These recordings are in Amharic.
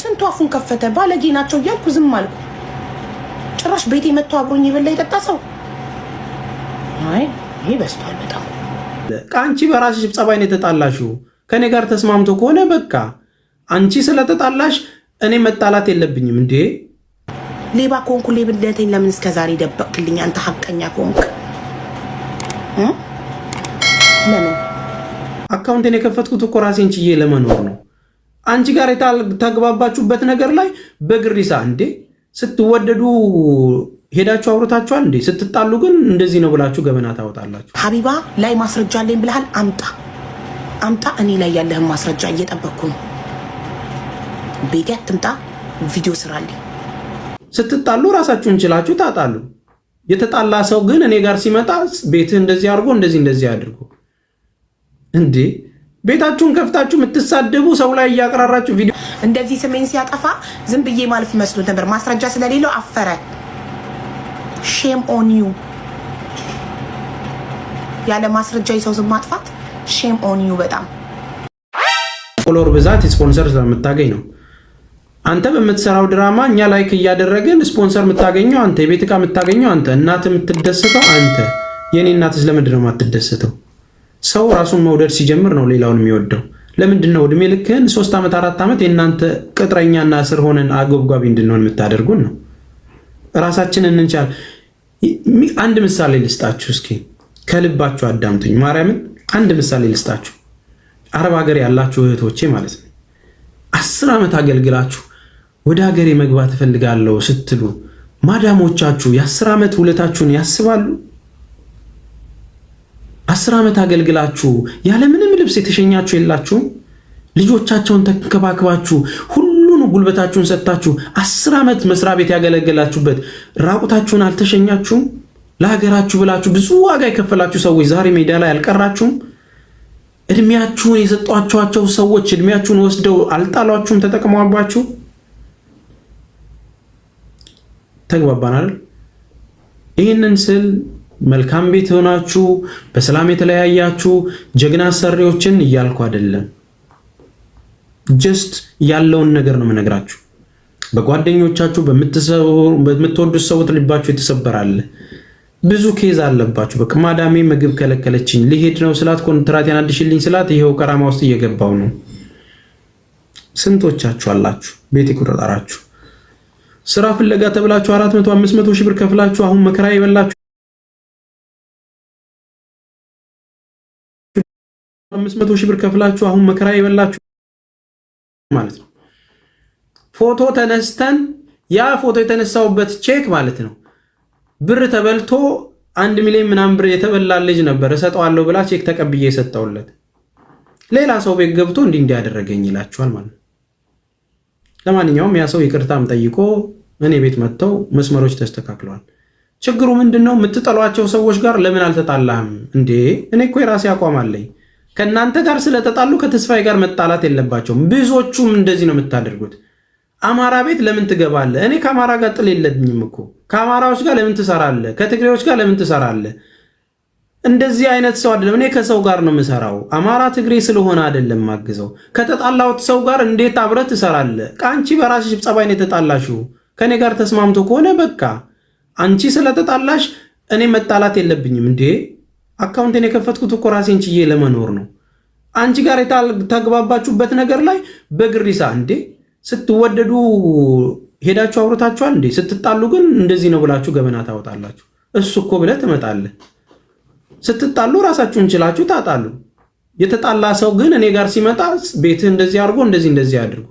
ስንቱ አፉን ከፈተ። ባለጌ ናቸው እያልኩ ዝም አልኩ። ጭራሽ ቤቴ መጥቶ አብሮኝ ይበላ የጠጣ ሰው አይ ይሄ በስቷል በጣም። አንቺ በራስሽ ጸባይ ነው የተጣላሽው። ከኔ ጋር ተስማምቶ ከሆነ በቃ አንቺ ስለተጣላሽ እኔ መጣላት የለብኝም እንዴ? ሌባ ኮንኩ ሌብነቴን ለምን እስከዛሬ ደበቅልኝ? አንተ ሐቀኛ ኮንክ ለምን? አካውንቴን የከፈትኩት እኮ ራሴን ችዬ ለመኖር ነው። አንቺ ጋር የተግባባችሁበት ነገር ላይ በግሪሳ እንዴ? ስትወደዱ ሄዳችሁ አውርታችኋል እንዴ? ስትጣሉ ግን እንደዚህ ነው ብላችሁ ገበና ታወጣላችሁ። ሀቢባ ላይ ማስረጃ አለኝ ብለሃል። አምጣ። እኔ ላይ ያለህን ማስረጃ እየጠበቅኩ ነው። ቤቴ አትምጣ፣ ቪዲዮ ስራልኝ። ስትጣሉ ራሳችሁን ችላችሁ ታጣሉ። የተጣላ ሰው ግን እኔ ጋር ሲመጣ ቤትህ እንደዚህ አድርጎ እንደዚህ አድርጎ እንዴ? ቤታችሁን ከፍታችሁ የምትሳደቡ ሰው ላይ እያቀራራችሁ ቪዲዮ እንደዚህ ስሜን ሲያጠፋ ዝም ብዬ ማለፍ መስሎት ነበር። ማስረጃ ስለሌለው አፈረ። ሼም ኦን ዩ። ያለ ማስረጃ የሰው ስም ማጥፋት ሼም ኦን ዩ። በጣም ፎሎወር ብዛት ስፖንሰር ስለምታገኝ ነው። አንተ በምትሰራው ድራማ እኛ ላይክ እያደረግን ስፖንሰር የምታገኘው አንተ፣ የቤት ዕቃ የምታገኘው አንተ፣ እናት የምትደሰተው አንተ። የኔ እናት ስለምንድን ነው የማትደሰተው? ሰው ራሱን መውደድ ሲጀምር ነው ሌላውን የሚወደው። ለምንድን ነው እድሜ ልክህን 3 ዓመት 4 ዓመት የእናንተ ቅጥረኛና ስር ሆነን አጎብጓቢ እንድንሆን የምታደርጉን ነው? ራሳችንን እንቻል። አንድ ምሳሌ ልስጣችሁ እስኪ፣ ከልባችሁ አዳምጡኝ። ማርያምን አንድ ምሳሌ ልስጣችሁ። አረብ ሀገር ያላችሁ እህቶቼ ማለት ነው 10 ዓመት አገልግላችሁ ወደ ሀገሬ መግባት እፈልጋለሁ ስትሉ ማዳሞቻችሁ የ10 ዓመት ውለታችሁን ያስባሉ? 10 ዓመት አገልግላችሁ ያለምንም ልብስ የተሸኛችሁ የላችሁም? ልጆቻቸውን ተንከባክባችሁ ሁሉን ጉልበታችሁን ሰጥታችሁ 10 ዓመት መስሪያ ቤት ያገለገላችሁበት ራቁታችሁን አልተሸኛችሁም? ለሀገራችሁ ብላችሁ ብዙ ዋጋ የከፈላችሁ ሰዎች ዛሬ ሜዳ ላይ አልቀራችሁም? እድሜያችሁን የሰጧቸው ሰዎች እድሜያችሁን ወስደው አልጣሏችሁም? ተጠቅመዋባችሁ? ተግባባናል? ይህንን ስል መልካም ቤት ሆናችሁ በሰላም የተለያያችሁ ጀግና ሰሪዎችን እያልኩ አይደለም። ጀስት ያለውን ነገር ነው የምነግራችሁ። በጓደኞቻችሁ በምትወዱት ሰው ልባችሁ የተሰበራለ ብዙ ኬዝ አለባችሁ። በቃ ማዳሜ ምግብ ከለከለችኝ ሊሄድ ነው ስላት ኮንትራቴን አድሽልኝ ስላት ይሄው ቀራማ ውስጥ እየገባው ነው። ስንቶቻችሁ አላችሁ ቤት ይቆጣጣራችሁ ስራ ፍለጋ ተብላችሁ 400 500 ሺህ ብር ከፍላችሁ አሁን መከራ ይበላችሁ 500 ሺህ ብር ከፍላችሁ አሁን መከራ ይበላችሁ ማለት ነው። ፎቶ ተነስተን ያ ፎቶ የተነሳውበት ቼክ ማለት ነው ብር ተበልቶ 1 ሚሊዮን ምናምን ብር የተበላ ልጅ ነበር እሰጠዋለሁ ብላ ቼክ ተቀብዬ የሰጠውለት ሌላ ሰው ቤት ገብቶ እንዲያደረገኝ ይላችኋል ማለት ነው። ለማንኛውም ያ ሰው ይቅርታም ጠይቆ እኔ ቤት መጥተው መስመሮች ተስተካክለዋል። ችግሩ ምንድነው? የምትጠሏቸው ሰዎች ጋር ለምን አልተጣላህም እንዴ? እኔ እኮ የራሴ አቋም አለኝ። ከእናንተ ጋር ስለተጣሉ ከተስፋዬ ጋር መጣላት የለባቸውም። ብዙዎቹም እንደዚህ ነው የምታደርጉት። አማራ ቤት ለምን ትገባለህ? እኔ ከአማራ ጋር ጥል የለብኝም እኮ። ከአማራዎች ጋር ለምን ትሰራለህ? ከትግሬዎች ጋር ለምን ትሰራለህ? እንደዚህ አይነት ሰው አይደለም። እኔ ከሰው ጋር ነው የምሰራው። አማራ ትግሬ ስለሆነ አይደለም ማግዘው። ከተጣላሁት ሰው ጋር እንዴት አብረህ ትሰራለህ? አንቺ በራስሽ ጸባይ ነው የተጣላሽው። ከኔ ጋር ተስማምቶ ከሆነ በቃ አንቺ ስለተጣላሽ እኔ መጣላት የለብኝም እንዴ? አካውንቴን የከፈትኩት እኮ ራሴን ችዬ ለመኖር ነው። አንቺ ጋር የተግባባችሁበት ነገር ላይ በግሪሳ እንዴ? ስትወደዱ ሄዳችሁ አውርታችኋል እንዴ? ስትጣሉ ግን እንደዚህ ነው ብላችሁ ገበና ታወጣላችሁ። እሱ እኮ ብለህ ትመጣለህ። ስትጣሉ ራሳችሁን ችላችሁ ታጣሉ። የተጣላ ሰው ግን እኔ ጋር ሲመጣ ቤትህ እንደዚህ አድርጎ እንደዚህ አድርጎ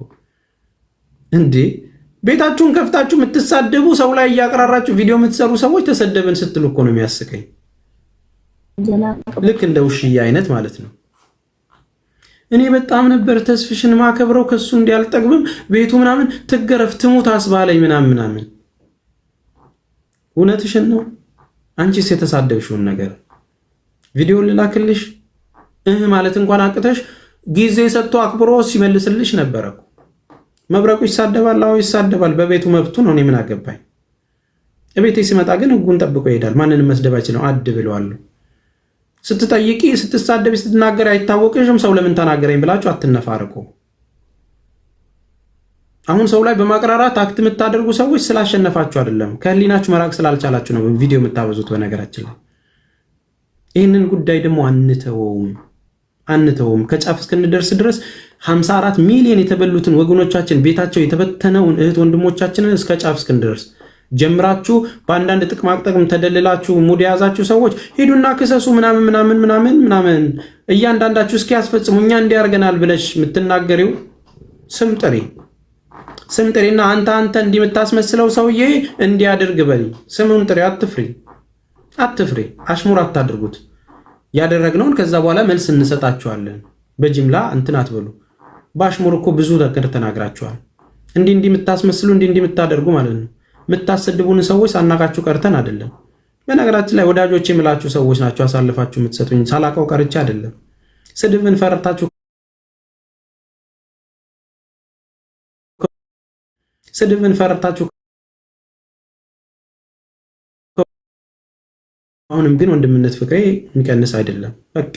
እንዴ? ቤታችሁን ከፍታችሁ የምትሳደቡ ሰው ላይ እያቀራራችሁ ቪዲዮ የምትሰሩ ሰዎች ተሰደብን ስትሉ እኮ ነው የሚያስቀኝ። ልክ እንደ ውሽዬ አይነት ማለት ነው። እኔ በጣም ነበር ተስፍሽን ማከብረው ከሱ እንዲያልጠግብም ቤቱ ምናምን ትገረፍ ትሙት አስባለኝ ምናምን። እውነትሽን ነው። አንቺስ የተሳደብሽውን ነገር ቪዲዮ ልላክልሽ ማለት እንኳን አቅተሽ ጊዜ ሰጥቶ አክብሮ ሲመልስልሽ ነበረ። መብረቁ ይሳደባል። አዎ ይሳደባል። በቤቱ መብቱ ነው። እኔ ምን አገባኝ? እቤቴ ሲመጣ ግን ህጉን ጠብቆ ይሄዳል። ማንንም መስደብ አይችልም። አድ ብለዋለሁ። ስትጠይቂ ስትሳደቢ ስትናገር አይታወቅሽም። ሰው ለምን ተናገረኝ ብላችሁ አትነፋርቁ። አሁን ሰው ላይ በማቅራራት አክት የምታደርጉ ሰዎች ስላሸነፋችሁ አይደለም፣ ከህሊናችሁ መራቅ ስላልቻላችሁ ነው ቪዲዮ የምታበዙት። በነገራችን ላይ ይህንን ጉዳይ ደግሞ አንተውም ከጫፍ እስክንደርስ ድረስ 54 ሚሊዮን የተበሉትን ወገኖቻችን ቤታቸው የተበተነውን እህት ወንድሞቻችንን እስከ ጫፍ እስክንደርስ ጀምራችሁ በአንዳንድ ጥቅማጥቅም ተደልላችሁ ሙድ የያዛችሁ ሰዎች ሂዱና ክሰሱ ምናምን እያንዳንዳችሁ እስኪ ያስፈጽሙ እኛ እንዲያርገናል ብለሽ የምትናገሪው ስም ጥሪና አንተ እንዲህ የምታስመስለው ሰውዬ እንዲያደርግ በል ስሙን ጥሪ። አትፍሪ፣ አሽሙር አታድርጉት። ያደረግነውን ከዛ በኋላ መልስ እንሰጣችኋለን። በጅምላ እንትን አትበሉ። በአሽሙር እኮ ብዙ ነገር ተናግራችኋል። እንዲህ የምታስመስሉ እንዲህ የምታደርጉ ማለት ነው። የምታሰድቡን ሰዎች ሳናቃችሁ ቀርተን አይደለም። በነገራችን ላይ ወዳጆች የምላችሁ ሰዎች ናቸው አሳልፋችሁ የምትሰጡኝ። ሳላቀው ቀርቼ አይደለም። ስድብን ፈርታችሁ አሁንም ግን ወንድምነት ፍቅሬ የሚቀንስ አይደለም። በቃ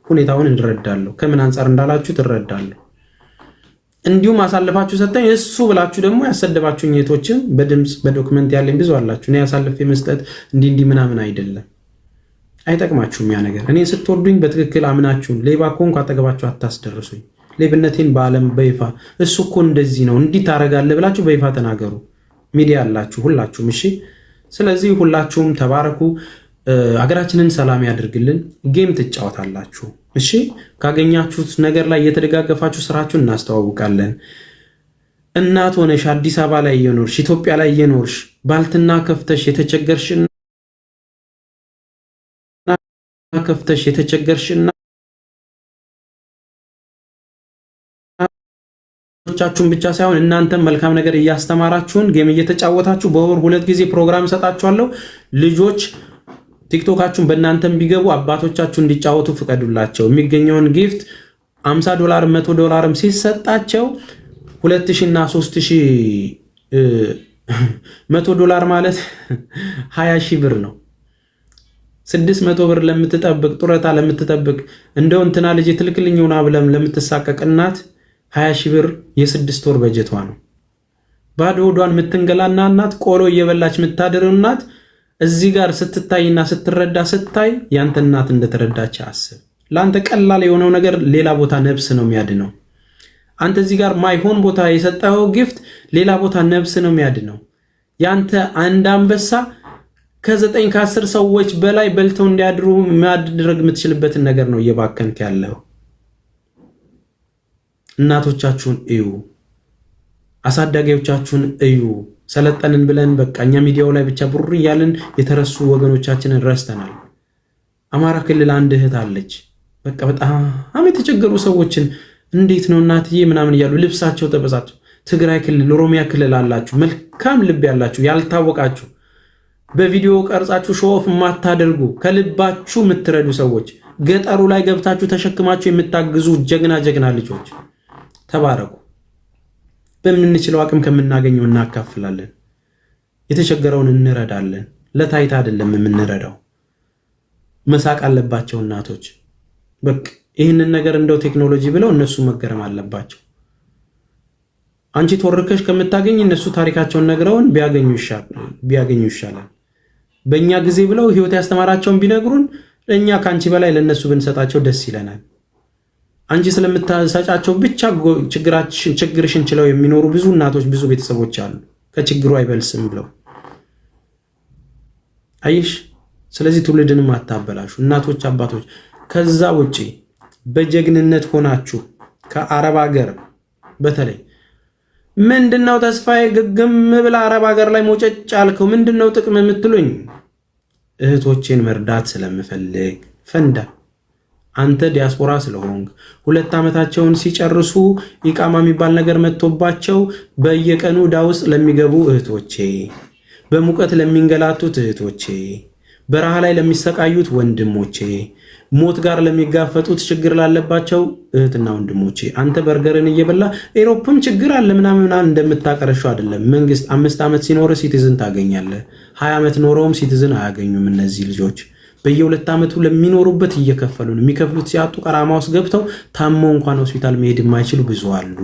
ሁኔታውን እንረዳለሁ። ከምን አንጻር እንዳላችሁ ትረዳለሁ። እንዲሁም አሳልፋችሁ ሰጠኝ እሱ ብላችሁ ደግሞ ያሰደባችሁ ኘቶችን በድምፅ በዶክመንት ያለኝ ብዙ አላችሁ። እኔ አሳልፌ መስጠት እንዲህ ምናምን አይደለም፣ አይጠቅማችሁም ያ ነገር። እኔ ስትወዱኝ በትክክል አምናችሁን ሌባ ከሆንኩ አጠገባችሁ አታስደርሱኝ። ሌብነቴን በዓለም በይፋ እሱ እኮ እንደዚህ ነው እንዲህ ታረጋለህ ብላችሁ በይፋ ተናገሩ። ሚዲያ አላችሁ ሁላችሁም። እሺ፣ ስለዚህ ሁላችሁም ተባረኩ። አገራችንን ሰላም ያድርግልን። ጌም ትጫወታላችሁ። እሺ፣ ካገኛችሁት ነገር ላይ እየተደጋገፋችሁ ስራችሁን እናስተዋውቃለን። እናት ሆነሽ አዲስ አበባ ላይ እየኖርሽ ኢትዮጵያ ላይ እየኖርሽ ባልትና ከፍተሽ የተቸገርሽና ቻችሁን ብቻ ሳይሆን እናንተም መልካም ነገር እያስተማራችሁን ጌም እየተጫወታችሁ በወር 2 ጊዜ ፕሮግራም ሰጣችኋለሁ። ልጆች ቲክቶካችሁን በእናንተም ቢገቡ አባቶቻችሁ እንዲጫወቱ ፍቀዱላቸው። የሚገኘውን ጊፍት $50 $100 ሲሰጣቸው 2000 እና 3000 $100 ማለት 20,000 ብር ነው። 600 ብር ለምትጠብቅ ጡረታ ለምትጠብቅ እንደው እንትና ልጅ ትልክልኝ ሆና ብለም ለምትሳቀቅ እናት 20,000 ብር የ6 ወር በጀቷ ነው። ባዶ ሆዷን የምትንገላና እናት ቆሎ እየበላች የምታድር እናት እዚህ ጋር ስትታይና ስትረዳ ስታይ ያንተ እናት እንደተረዳች አስብ። ለአንተ ቀላል የሆነው ነገር ሌላ ቦታ ነፍስ ነው የሚያድነው። አንተ እዚህ ጋር ማይሆን ቦታ የሰጠኸው ጊፍት ሌላ ቦታ ነፍስ ነው የሚያድነው። ያንተ አንድ አንበሳ ከ9 ከ10 ሰዎች በላይ በልተው እንዲያድሩ ማድረግ የምትችልበትን ነገር ነው እየባከንክ ያለው። እናቶቻችሁን እዩ፣ አሳዳጊዎቻችሁን እዩ። ሰለጠንን ብለን በቃ እኛ ሚዲያው ላይ ብቻ ብሩር እያልን የተረሱ ወገኖቻችንን ረስተናል። አማራ ክልል አንድ እህት አለች። በቃ በጣም የተቸገሩ ሰዎችን እንዴት ነው እናትዬ ምናምን እያሉ ልብሳቸው ተበሳቸው። ትግራይ ክልል፣ ኦሮሚያ ክልል አላችሁ መልካም ልብ ያላችሁ ያልታወቃችሁ በቪዲዮ ቀርጻችሁ ሾፍ የማታደርጉ ከልባችሁ የምትረዱ ሰዎች ገጠሩ ላይ ገብታችሁ ተሸክማችሁ የምታግዙ ጀግና ልጆች ተባረኩ። በምንችለው አቅም ከምናገኘው እናካፍላለን። የተቸገረውን እንረዳለን። ለታይታ አይደለም የምንረዳው። መሳቅ አለባቸው እናቶች። በቃ ይህንን ነገር እንደው ቴክኖሎጂ ብለው እነሱ መገረም አለባቸው። አንቺ ተወርከሽ ከምታገኝ እነሱ ታሪካቸውን ነግረውን ቢያገኙ ይሻላል። በእኛ ጊዜ ብለው ህይወት ያስተማራቸውን ቢነግሩን እኛ ከአንቺ በላይ ለነሱ ብንሰጣቸው ደስ ይለናል። አንቺ ስለምታሰጫቸው ብቻ ችግርሽን ችለው የሚኖሩ ብዙ እናቶች ብዙ ቤተሰቦች አሉ። ከችግሩ አይበልስም ብለው አይሽ። ስለዚህ ትውልድንም አታበላሹ እናቶች አባቶች። ከዛ ውጪ በጀግንነት ሆናችሁ ከአረብ ሀገር በተለይ ምንድነው ተስፋዬ ግግም ብላ አረብ ሀገር ላይ ሞጨጭ አልከው ምንድነው ጥቅም የምትሉኝ? እህቶቼን መርዳት ስለምፈልግ ፈንዳ። አንተ ዲያስፖራ ስለሆንክ 2 ዓመታቸውን ሲጨርሱ ኢቃማ የሚባል ነገር መጥቶባቸው በየቀኑ ዕዳ ውስጥ ለሚገቡ እህቶቼ፣ በሙቀት ለሚንገላቱት እህቶቼ፣ በረሃ ላይ ለሚሰቃዩት ወንድሞቼ፣ ሞት ጋር ለሚጋፈጡት ችግር ላለባቸው እህትና ወንድሞቼ፣ አንተ በርገርን እየበላ ኤሮፕም ችግር አለ ምናምን እንደምታቀረሸው አይደለም። መንግስት 5 ዓመት ሲኖር ሲቲዝን ታገኛለህ። 20 ዓመት ኖረውም ሲቲዝን አያገኙም። እነዚህ ልጆች በየ2 ዓመቱ ለሚኖሩበት እየከፈሉ ነው። የሚከፍሉት ሲያጡ ቀራማ ውስጥ ገብተው ታመው እንኳን ሆስፒታል መሄድ የማይችሉ ብዙ አሉ።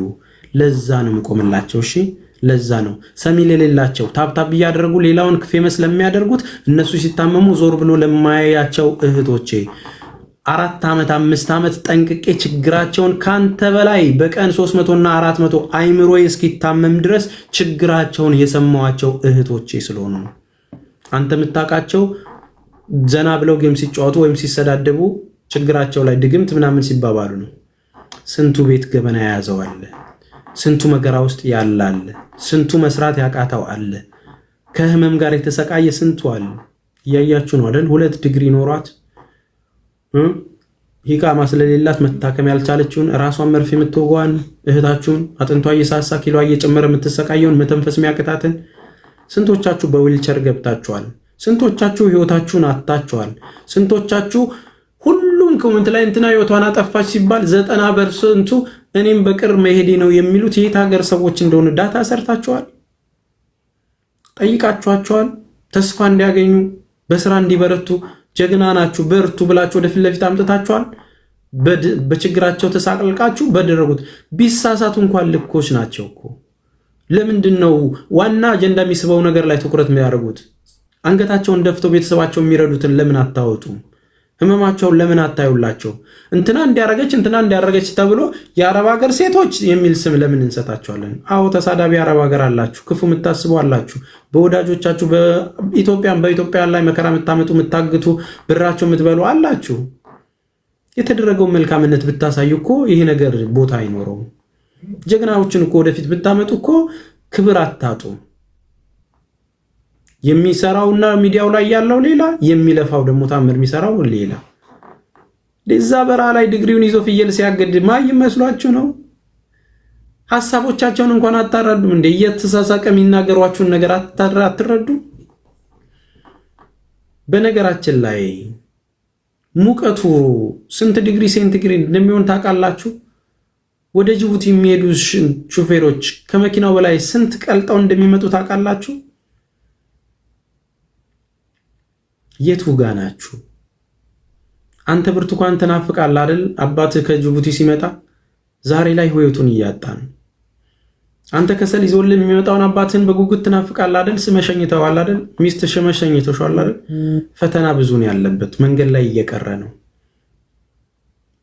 ለዛ ነው የምቆምላቸው። እሺ ለዛ ነው ሰሚ ለሌላቸው ታብታብ እያደረጉ ሌላውን ፌመስ ለሚያደርጉት እነሱ ሲታመሙ ዞር ብሎ ለማያያቸው እህቶቼ 4 ዓመት 5 ዓመት ጠንቅቄ ችግራቸውን ካንተ በላይ በቀን 300 እና 400 አይምሮ እስኪታመም ድረስ ችግራቸውን የሰማዋቸው እህቶቼ ስለሆኑ ነው። አንተ የምታውቃቸው ዘና ብለው ጌም ሲጫወቱ ወይም ሲሰዳደቡ ችግራቸው ላይ ድግምት ምናምን ሲባባሉ ነው። ስንቱ ቤት ገበና የያዘው አለ፣ ስንቱ መከራ ውስጥ ያላለ፣ ስንቱ መስራት ያቃተው አለ፣ ከህመም ጋር የተሰቃየ ስንቱ አለ። እያያችሁ ነው አይደል? 2 ዲግሪ ኖሯት ሂቃማ ስለሌላት መታከም ያልቻለችውን ራሷን መርፌ የምትወጓን እህታችሁን አጥንቷ እየሳሳ ኪሎ እየጨመረ የምትሰቃየውን መተንፈስ የሚያቅታትን ስንቶቻችሁ በዊልቸር ገብታችኋል? ስንቶቻችሁ ህይወታችሁን አጣችኋል? ስንቶቻችሁ ሁሉም ኮሜንት ላይ እንትና ህይወቷን አጠፋች ሲባል 90% እኔም በቅር መሄዴ ነው የሚሉት የት ሀገር ሰዎች እንደሆኑ ዳታ ሰርታችኋል? ጠይቃችኋቸዋል? ተስፋ እንዲያገኙ በስራ እንዲበረቱ ጀግና ናችሁ በርቱ ብላችሁ ወደፊት ለፊት አምጥታችኋል? በችግራቸው ተሳቅልቃችሁ በደረጉት ቢሳሳቱ እንኳን ልኮች ናቸው እኮ። ለምንድን ነው ዋና አጀንዳ የሚስበው ነገር ላይ ትኩረት የሚያደርጉት? አንገታቸውን ደፍተው ቤተሰባቸው የሚረዱትን ለምን አታወጡም? ህመማቸውን ለምን አታዩላቸው? እንትና እንዲያረገች ተብሎ የአረብ ሀገር ሴቶች የሚል ስም ለምን እንሰጣቸዋለን? አዎ ተሳዳቢ አረብ ሀገር አላችሁ፣ ክፉ የምታስቡ አላችሁ፣ በወዳጆቻችሁ በኢትዮጵያ ላይ መከራ የምታመጡ የምታግቱ፣ ብራቸው የምትበሉ አላችሁ። የተደረገውን መልካምነት ብታሳዩ እኮ ይሄ ነገር ቦታ አይኖረውም። ጀግናዎችን እኮ ወደፊት ብታመጡ እኮ ክብር አታጡ። የሚሰራውና ሚዲያው ላይ ያለው ሌላ፣ የሚለፋው ደግሞ ታምር የሚሰራው ሌላ። ለዛ በራ ላይ ዲግሪውን ይዞ ፍየል ሲያገድ ማይ መስሏችሁ ነው? ሐሳቦቻቸውን እንኳን አታረዱም እንዴ? እየተሳሳቀ የሚናገሯችሁን ነገር አትረዱ? በነገራችን ላይ ሙቀቱ ስንት ዲግሪ ሴንቲግሬድ እንደሚሆን ታውቃላችሁ? ወደ ጅቡቲ የሚሄዱ ሹፌሮች ከመኪናው በላይ ስንት ቀልጠው እንደሚመጡ ታውቃላችሁ? የቱ ጋ ናችሁ? አንተ ብርቱካን ተናፍቃለህ አይደል? አባትህ ከጅቡቲ ሲመጣ ዛሬ ላይ ህይወቱን እያጣ ነው። አንተ ከሰል ይዞልህ የሚመጣውን አባትህን በጉጉት ትናፍቃለህ አይደል? ስመሸኝተዋል አይደል? ሚስት ሽመሸኝተሻል አይደል? ፈተና ብዙ ነው ያለበት፣ መንገድ ላይ እየቀረ ነው።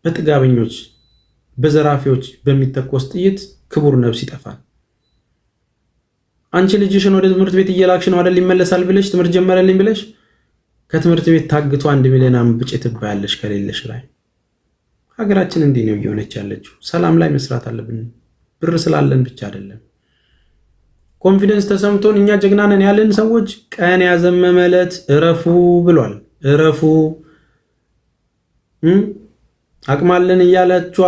በጥጋበኞች በዘራፊዎች በሚተኮስ ጥይት ክቡር ነፍስ ይጠፋል። አንቺ ልጅሽን ወደ ትምህርት ቤት እየላክሽ ነው አይደል? ይመለሳል ብለሽ ትምህርት ጀመረልኝ ብለሽ ከትምህርት ቤት ታግቶ 1 ሚሊዮን አምብጭ ትባያለሽ ከሌለሽ ላይ። ሀገራችን እንዲህ ነው እየሆነች ያለችው። ሰላም ላይ መስራት አለብን። ብር ስላለን ብቻ አይደለም። ኮንፊደንስ ተሰምቶን እኛ ጀግና ነን ያለን ሰዎች ቀን ያዘመመለት እረፉ ብሏል። እረፉ አቅማለን እያላችሁ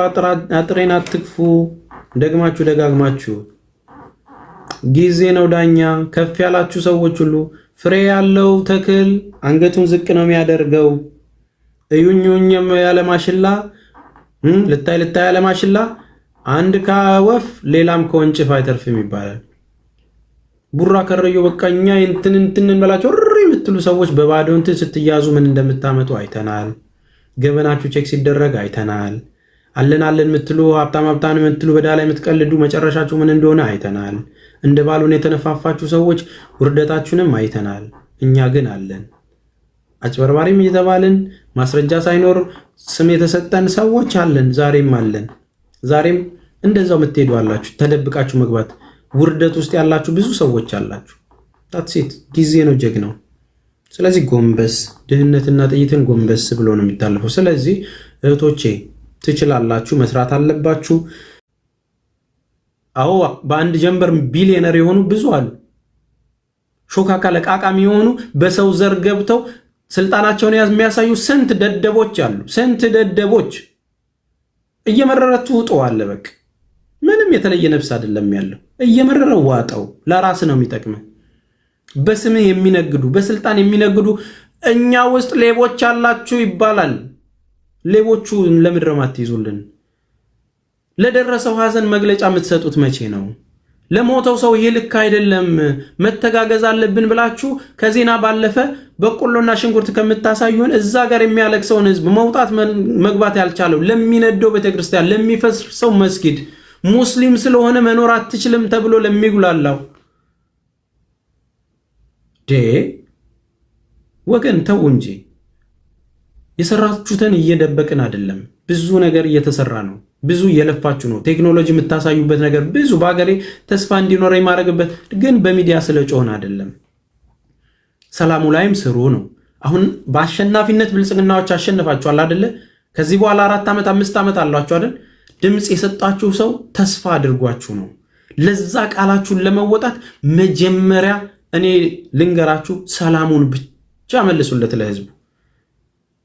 አጥሬን አትክፉ። ደግማችሁ ደጋግማችሁ ጊዜ ነው ዳኛ። ከፍ ያላችሁ ሰዎች ሁሉ ፍሬ ያለው ተክል አንገቱን ዝቅ ነው የሚያደርገው። እዩኝም ያለ ማሽላ ልታይ ያለ ማሽላ አንድ ከወፍ ሌላም ከወንጭፍ አይተርፍም ይባላል። ቡራ ከረዩ በቃኛ እንትን በላቸው የምትሉ ሰዎች በባዶ እንትን ስትያዙ ምን እንደምታመጡ አይተናል። ገበናችሁ ቼክ ሲደረግ አይተናል። አለን የምትሉ ሀብታም የምትሉ በዳ ላይ የምትቀልዱ መጨረሻችሁ ምን እንደሆነ አይተናል። እንደ ባሉን የተነፋፋችሁ ሰዎች ውርደታችሁንም አይተናል። እኛ ግን አለን። አጭበርባሪም እየተባልን ማስረጃ ሳይኖር ስም የተሰጠን ሰዎች አለን። ዛሬም አለን። ዛሬም እንደዛው የምትሄዱ አላችሁ። ተደብቃችሁ መግባት ውርደት ውስጥ ያላችሁ ብዙ ሰዎች አላችሁ። ታትሴት ጊዜ ነው ጀግናው። ስለዚህ ጎንበስ፣ ድህነትና ጥይትን ጎንበስ ብሎ ነው የሚታለፈው። ስለዚህ እህቶቼ ትችላላችሁ፣ መስራት አለባችሁ። አዎ በአንድ ጀንበር ቢሊዮነር የሆኑ ብዙ አሉ። ሾካካ ለቃቃሚ የሆኑ በሰው ዘር ገብተው ስልጣናቸውን የሚያሳዩ ስንት ደደቦች አሉ። ስንት ደደቦች እየመረረቱ ውጠዋል። በቃ ምንም የተለየ ነፍስ አይደለም ያለው። እየመረረው ዋጠው። ለራስ ነው የሚጠቅመው። በስምህ የሚነግዱ በስልጣን የሚነግዱ እኛ ውስጥ ሌቦች አላችሁ ይባላል። ሌቦቹ ለምድር ማትይዙልን? ለደረሰው ሐዘን መግለጫ የምትሰጡት መቼ ነው? ለሞተው ሰው ይሄ ልክ አይደለም መተጋገዝ አለብን ብላችሁ ከዜና ባለፈ በቆሎና ሽንኩርት ከምታሳዩን እዛ ጋር የሚያለቅሰውን ህዝብ መውጣት መግባት ያልቻለው ለሚነደው ቤተክርስቲያን ለሚፈርሰው መስጊድ ሙስሊም ስለሆነ መኖር አትችልም ተብሎ ለሚጉላላው ወገን ተው እንጂ። የሰራችሁትን እየደበቅን አይደለም። ብዙ ነገር እየተሰራ ነው። ብዙ እየለፋችሁ ነው። ቴክኖሎጂ የምታሳዩበት ነገር ብዙ በአገሬ ተስፋ እንዲኖር የማድረግበት ግን በሚዲያ ስለጮህን አይደለም። ሰላሙ ላይም ስሩ ነው። አሁን በአሸናፊነት ብልጽግናዎች አሸንፋችኋል አይደለ? ከዚህ በኋላ 4 ዓመት 5 ዓመት አሏችሁ አይደል? ድምፅ የሰጣችሁ ሰው ተስፋ አድርጓችሁ ነው። ለዛ ቃላችሁን ለመወጣት መጀመሪያ እኔ ልንገራችሁ፣ ሰላሙን ብቻ መልሱለት ለህዝቡ፣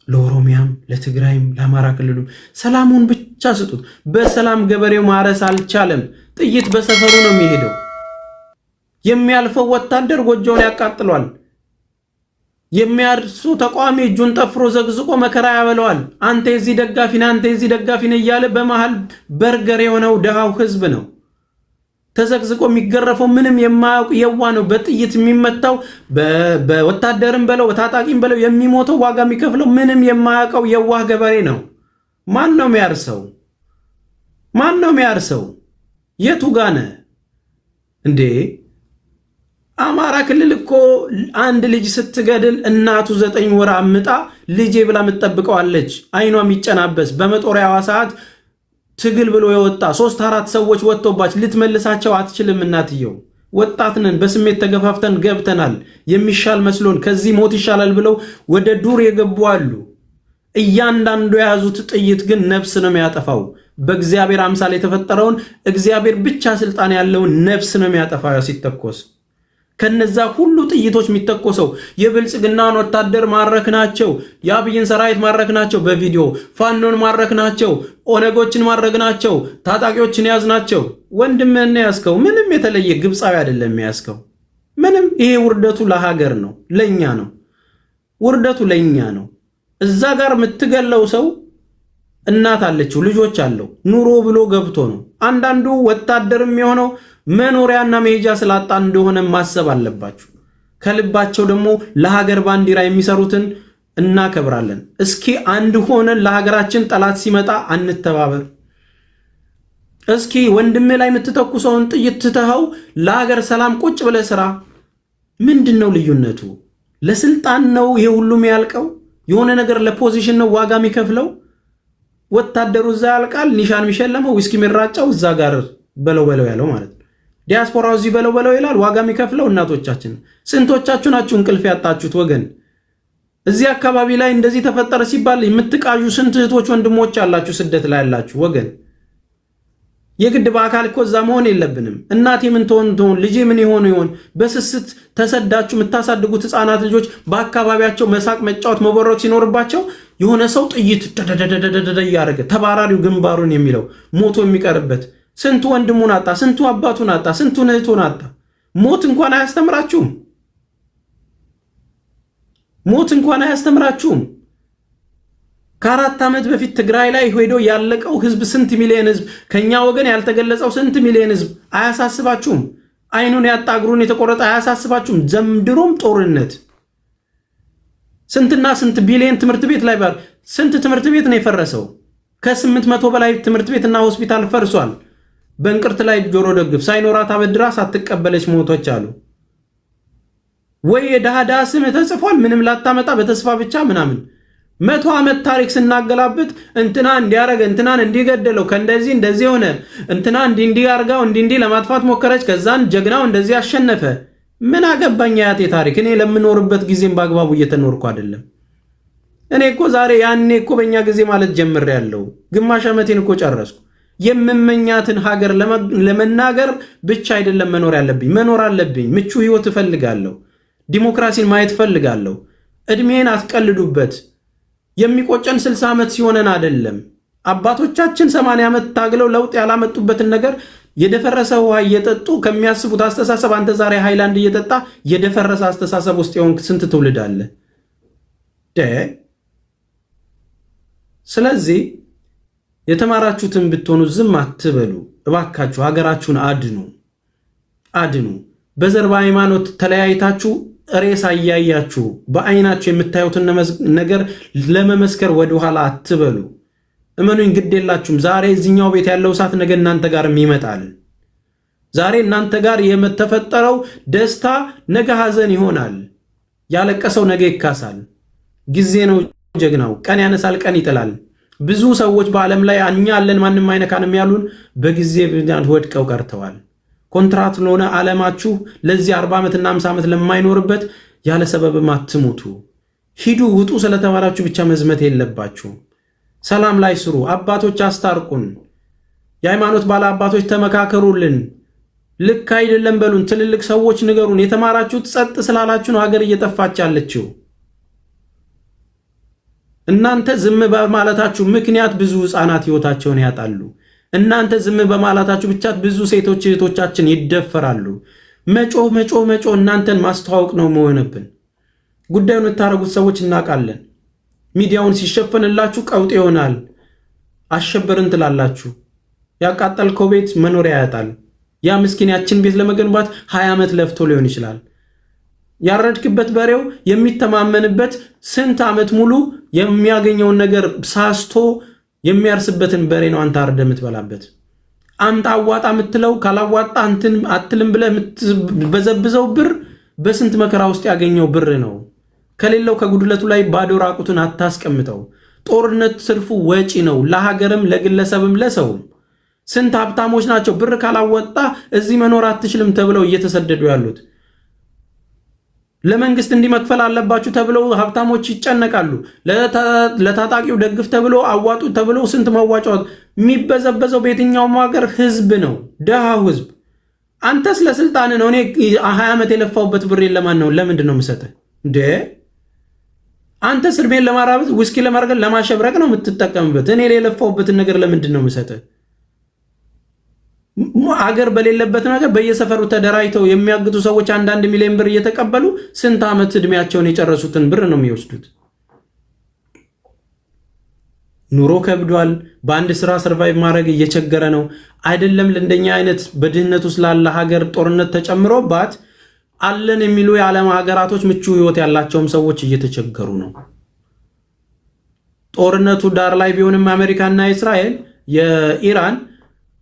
ለኦሮሚያም፣ ለትግራይም፣ ለአማራ ክልሉም ሰላሙን ብቻ ስጡት። በሰላም ገበሬው ማረስ አልቻለም። ጥይት በሰፈሩ ነው የሚሄደው። የሚያልፈው ወታደር ጎጆውን ያቃጥሏል። የሚያርሱ ተቋሚ እጁን ጠፍሮ ዘግዝቆ መከራ ያበለዋል። አንተ የዚህ ደጋፊ ነህ፣ አንተ የዚህ ደጋፊ ነህ እያለ በመሃል በርገር የሆነው ደሃው ህዝብ ነው ተዘግዝቆ የሚገረፈው። ምንም የማያውቅ የዋ ነው በጥይት የሚመታው። በወታደርም በለው በታጣቂም በለው የሚሞተው ዋጋ የሚከፍለው ምንም የማያውቀው የዋህ ገበሬ ነው። ማን ነው የሚያርሰው? ማን ነው የሚያርሰው? የቱ ጋነ እንዴ? አማራ ክልል እኮ አንድ ልጅ ስትገድል እናቱ 9 ወር አምጣ ልጄ ብላ የምትጠብቀዋለች። አይኗ የሚጨናበስ በመጦሪያዋ ሰዓት ትግል ብሎ የወጣ 3-4 ሰዎች ወጥቶባች ልትመልሳቸው አትችልም። እናትየው ወጣት ነን፣ በስሜት ተገፋፍተን ገብተናል። የሚሻል መስሎን ከዚህ ሞት ይሻላል ብለው ወደ ዱር የገቡ አሉ። እያንዳንዱ የያዙት ጥይት ግን ነፍስ ነው የሚያጠፋው። በእግዚአብሔር አምሳል የተፈጠረውን እግዚአብሔር ብቻ ስልጣን ያለውን ነፍስ ነው የሚያጠፋው ሲተኮስ። ከነዛ ሁሉ ጥይቶች የሚተኮሰው የብልጽግናን ወታደር ማረክ ናቸው፣ የአብይን ሰራዊት ማረክ ናቸው፣ በቪዲዮ ፋኖን ማረክ ናቸው፣ ኦነጎችን ማረክ ናቸው፣ ታጣቂዎችን ያዝ ናቸው። ወንድምህን ያዝከው ምንም የተለየ ግብፃዊ አይደለም ያዝከው። ምንም ይሄ ውርደቱ ለሀገር ነው፣ ለኛ ነው። ውርደቱ ለኛ ነው። እዛ ጋር የምትገለው ሰው እናት አለችው፣ ልጆች አለው፣ ኑሮ ብሎ ገብቶ ነው። አንዳንዱ ወታደርም የሆነው መኖሪያና መሄጃ ስላጣ እንደሆነ ማሰብ አለባችሁ። ከልባቸው ደግሞ ለሀገር ባንዲራ የሚሰሩትን እናከብራለን። እስኪ አንድ ሆነን ለሀገራችን ጠላት ሲመጣ አንተባበር። እስኪ ወንድምህ ላይ የምትተኩሰውን ጥይት ትተኸው ለሀገር ሰላም ቁጭ ብለህ ስራ። ምንድን ነው ልዩነቱ? ለስልጣን ነው ይሄ ሁሉም ያልቀው? የሆነ ነገር ለፖዚሽን ነው ዋጋ የሚከፍለው? ወታደሩ እዛ ያልቃል፣ ኒሻን የሚሸለመው ዊስኪ የሚራጫው እዛ ጋር በለው በለው ያለው ማለት ነው። ዲያስፖራው እዚህ በለው በለው ይላል። ዋጋ የሚከፍለው እናቶቻችን። ስንቶቻችሁ ናችሁ እንቅልፍ ያጣችሁት ወገን? እዚህ አካባቢ ላይ እንደዚህ ተፈጠረ ሲባል የምትቃዡ ስንት እህቶች ወንድሞች አላችሁ ስደት ላይ ያላችሁ ወገን። የግድ በአካል እኮ እዛ መሆን የለብንም። እናቴ ምን ትሆን ልጄ ምን ይሆን በስስት ተሰዳችሁ የምታሳድጉት ህፃናት ልጆች በአካባቢያቸው መሳቅ መጫወት መቦረቅ ሲኖርባቸው የሆነ ሰው ጥይት ደደደደደ እያደረገ ተባራሪው ግንባሩን የሚለው ሞቶ የሚቀርበት ስንቱ ወንድሙን አጣ፣ ስንቱ አባቱን አጣ፣ ስንቱን እህቱን አጣ። ሞት እንኳን አያስተምራችሁም። ሞት እንኳን አያስተምራችሁም። ከ4 ዓመት በፊት ትግራይ ላይ ሄዶ ያለቀው ህዝብ ስንት ሚሊዮን ህዝብ፣ ከኛ ወገን ያልተገለጸው ስንት ሚሊዮን ህዝብ አያሳስባችሁም? አይኑን ያጣ እግሩን የተቆረጠ አያሳስባችሁም? ዘምድሮም ጦርነት ስንትና ስንት ቢሊዮን ትምህርት ቤት ላይ ስንት ትምህርት ቤት ነው የፈረሰው? ከ800 በላይ ትምህርት ቤትና ሆስፒታል ፈርሷል። በእንቅርት ላይ ጆሮ ደግፍ ሳይኖራት አበድራ ሳትቀበለች ሞቶች አሉ ወይ? የዳዳ ስም ተጽፏል ምንም ላታመጣ በተስፋ ብቻ ምናምን 100 ዓመት ታሪክ ስናገላብጥ እንትና እንዲያረገ እንትናን እንዲገደለው ከእንደዚህ እንደዚህ ሆነ እንትና እንዲህ አርጋው እንዲህ ለማጥፋት ሞከረች ከዛን ጀግናው እንደዚህ አሸነፈ። ምን አገባኝ ያቴ ታሪክ? እኔ ለምኖርበት ጊዜም በአግባቡ እየተኖርኩ አይደለም። እኔ እኮ ዛሬ ያኔ እኮ በእኛ ጊዜ ማለት ጀምሬያለሁ። ግማሽ ዓመቴን እኮ ጨረስኩ። የምመኛትን ሀገር ለመናገር ብቻ አይደለም መኖር ያለብኝ፣ መኖር አለብኝ። ምቹ ህይወት እፈልጋለሁ። ዲሞክራሲን ማየት እፈልጋለሁ። እድሜን አትቀልዱበት። የሚቆጨን 60 ዓመት ሲሆነን አይደለም። አባቶቻችን 80 ዓመት ታግለው ለውጥ ያላመጡበትን ነገር የደፈረሰ ውሃ እየጠጡ ከሚያስቡት አስተሳሰብ አንተ ዛሬ ሃይላንድ እየጠጣ የደፈረሰ አስተሳሰብ ውስጥ የሆንክ ስንት ትውልድ አለ። ስለዚህ የተማራችሁትን ብትሆኑ ዝም አትበሉ እባካችሁ። ሀገራችሁን አድኑ። በዘር በሃይማኖት ተለያይታችሁ ሬሳ እያያችሁ በአይናችሁ የምታዩትን ነገር ለመመስከር ወደኋላ አትበሉ። እመኑኝ ግድ የላችሁም። ዛሬ እዚህኛው ቤት ያለው እሳት ነገ እናንተ ጋርም ይመጣል። ዛሬ እናንተ ጋር የተፈጠረው ደስታ ነገ ሐዘን ይሆናል። ያለቀሰው ነገ ይካሳል። ጊዜ ነው ጀግናው። ቀን ያነሳል፣ ቀን ይጥላል። ብዙ ሰዎች በዓለም ላይ እኛ አለን ማንም አይነካንም ያሉን በጊዜ ወድቀው ቀርተዋል። ኮንትራት ለሆነ ዓለማችሁ ለዚህ 40 ዓመትና 50 ዓመት ለማይኖርበት ያለ ሰበብም አትሙቱ። ሂዱ ውጡ ስለተባላችሁ ብቻ መዝመት የለባችሁ። ሰላም ላይ ስሩ። አባቶች አስታርቁን። የሃይማኖት ባለ አባቶች ተመካከሩልን። ልክ አይደለም በሉን። ትልልቅ ሰዎች ንገሩን። የተማራችሁት ጸጥ ስላላችሁ ነው ሀገር እየጠፋች ያለችው። እናንተ ዝም በማለታችሁ ምክንያት ብዙ ህፃናት ህይወታቸውን ያጣሉ። እናንተ ዝም በማለታችሁ ብቻ ብዙ ሴቶች እህቶቻችን ይደፈራሉ። መጮህ እናንተን ማስተዋወቅ ነው መሆንብን። ጉዳዩን የምታረጉት ሰዎች እናውቃለን። ሚዲያውን ሲሸፈንላችሁ ቀውጥ ይሆናል። አሸበርን ትላላችሁ። ያቃጠልከው ቤት መኖሪያ ያጣል። ያ ምስኪን ያችን ቤት ለመገንባት 20 ዓመት ለፍቶ ሊሆን ይችላል። ያረድክበት በሬው የሚተማመንበት ስንት ዓመት ሙሉ የሚያገኘውን ነገር ሳስቶ የሚያርስበትን በሬ ነው አንተ አርደህ የምትበላበት። አምጣ አዋጣ የምትለው ካላዋጣ እንትን አትልም ብለህ የምትበዘብዘው ብር በስንት መከራ ውስጥ ያገኘው ብር ነው። ከሌለው ከጉድለቱ ላይ ባዶ ራቁትን አታስቀምጠው። ጦርነት ትርፉ ወጪ ነው፣ ለሀገርም ለግለሰብም ለሰውም። ስንት ሀብታሞች ናቸው ብር ካላወጣ እዚህ መኖር አትችልም ተብለው እየተሰደዱ ያሉት። ለመንግስት እንዲመክፈል አለባችሁ ተብለው ሀብታሞች ይጨነቃሉ። ለታጣቂው ደግፍ ተብሎ አዋጡ ተብሎ ስንት መዋጫው የሚበዘበዘው በየትኛውም ሀገር ህዝብ ነው፣ ደሃው ህዝብ። አንተስ ለስልጣን ነው። እኔ 20 ዓመት የለፋውበት ብር ለማን ነው? ለምንድን ነው የምሰጥህ እንዴ? አንተ ስርቤን ለማራበት ውስኪ ለማርገል ለማሸብረቅ ነው የምትጠቀምበት። እኔ የለፋውበትን ነገር ለምንድን ነው የምሰጥህ? አገር በሌለበት ነገር በየሰፈሩ ተደራጅተው የሚያግቱ ሰዎች 1 ሚሊዮን ብር እየተቀበሉ ስንት ዓመት እድሜያቸውን የጨረሱትን ብር ነው የሚወስዱት። ኑሮ ከብዷል። በአንድ ስራ ሰርቫይቭ ማድረግ እየቸገረ ነው። አይደለም ለእንደኛ አይነት በድህነት ውስጥ ላለ ሀገር ጦርነት ተጨምሮባት አለን የሚሉ የዓለም ሀገራቶች ምቹ ህይወት ያላቸውም ሰዎች እየተቸገሩ ነው። ጦርነቱ ዳር ላይ ቢሆንም አሜሪካና እስራኤል የኢራን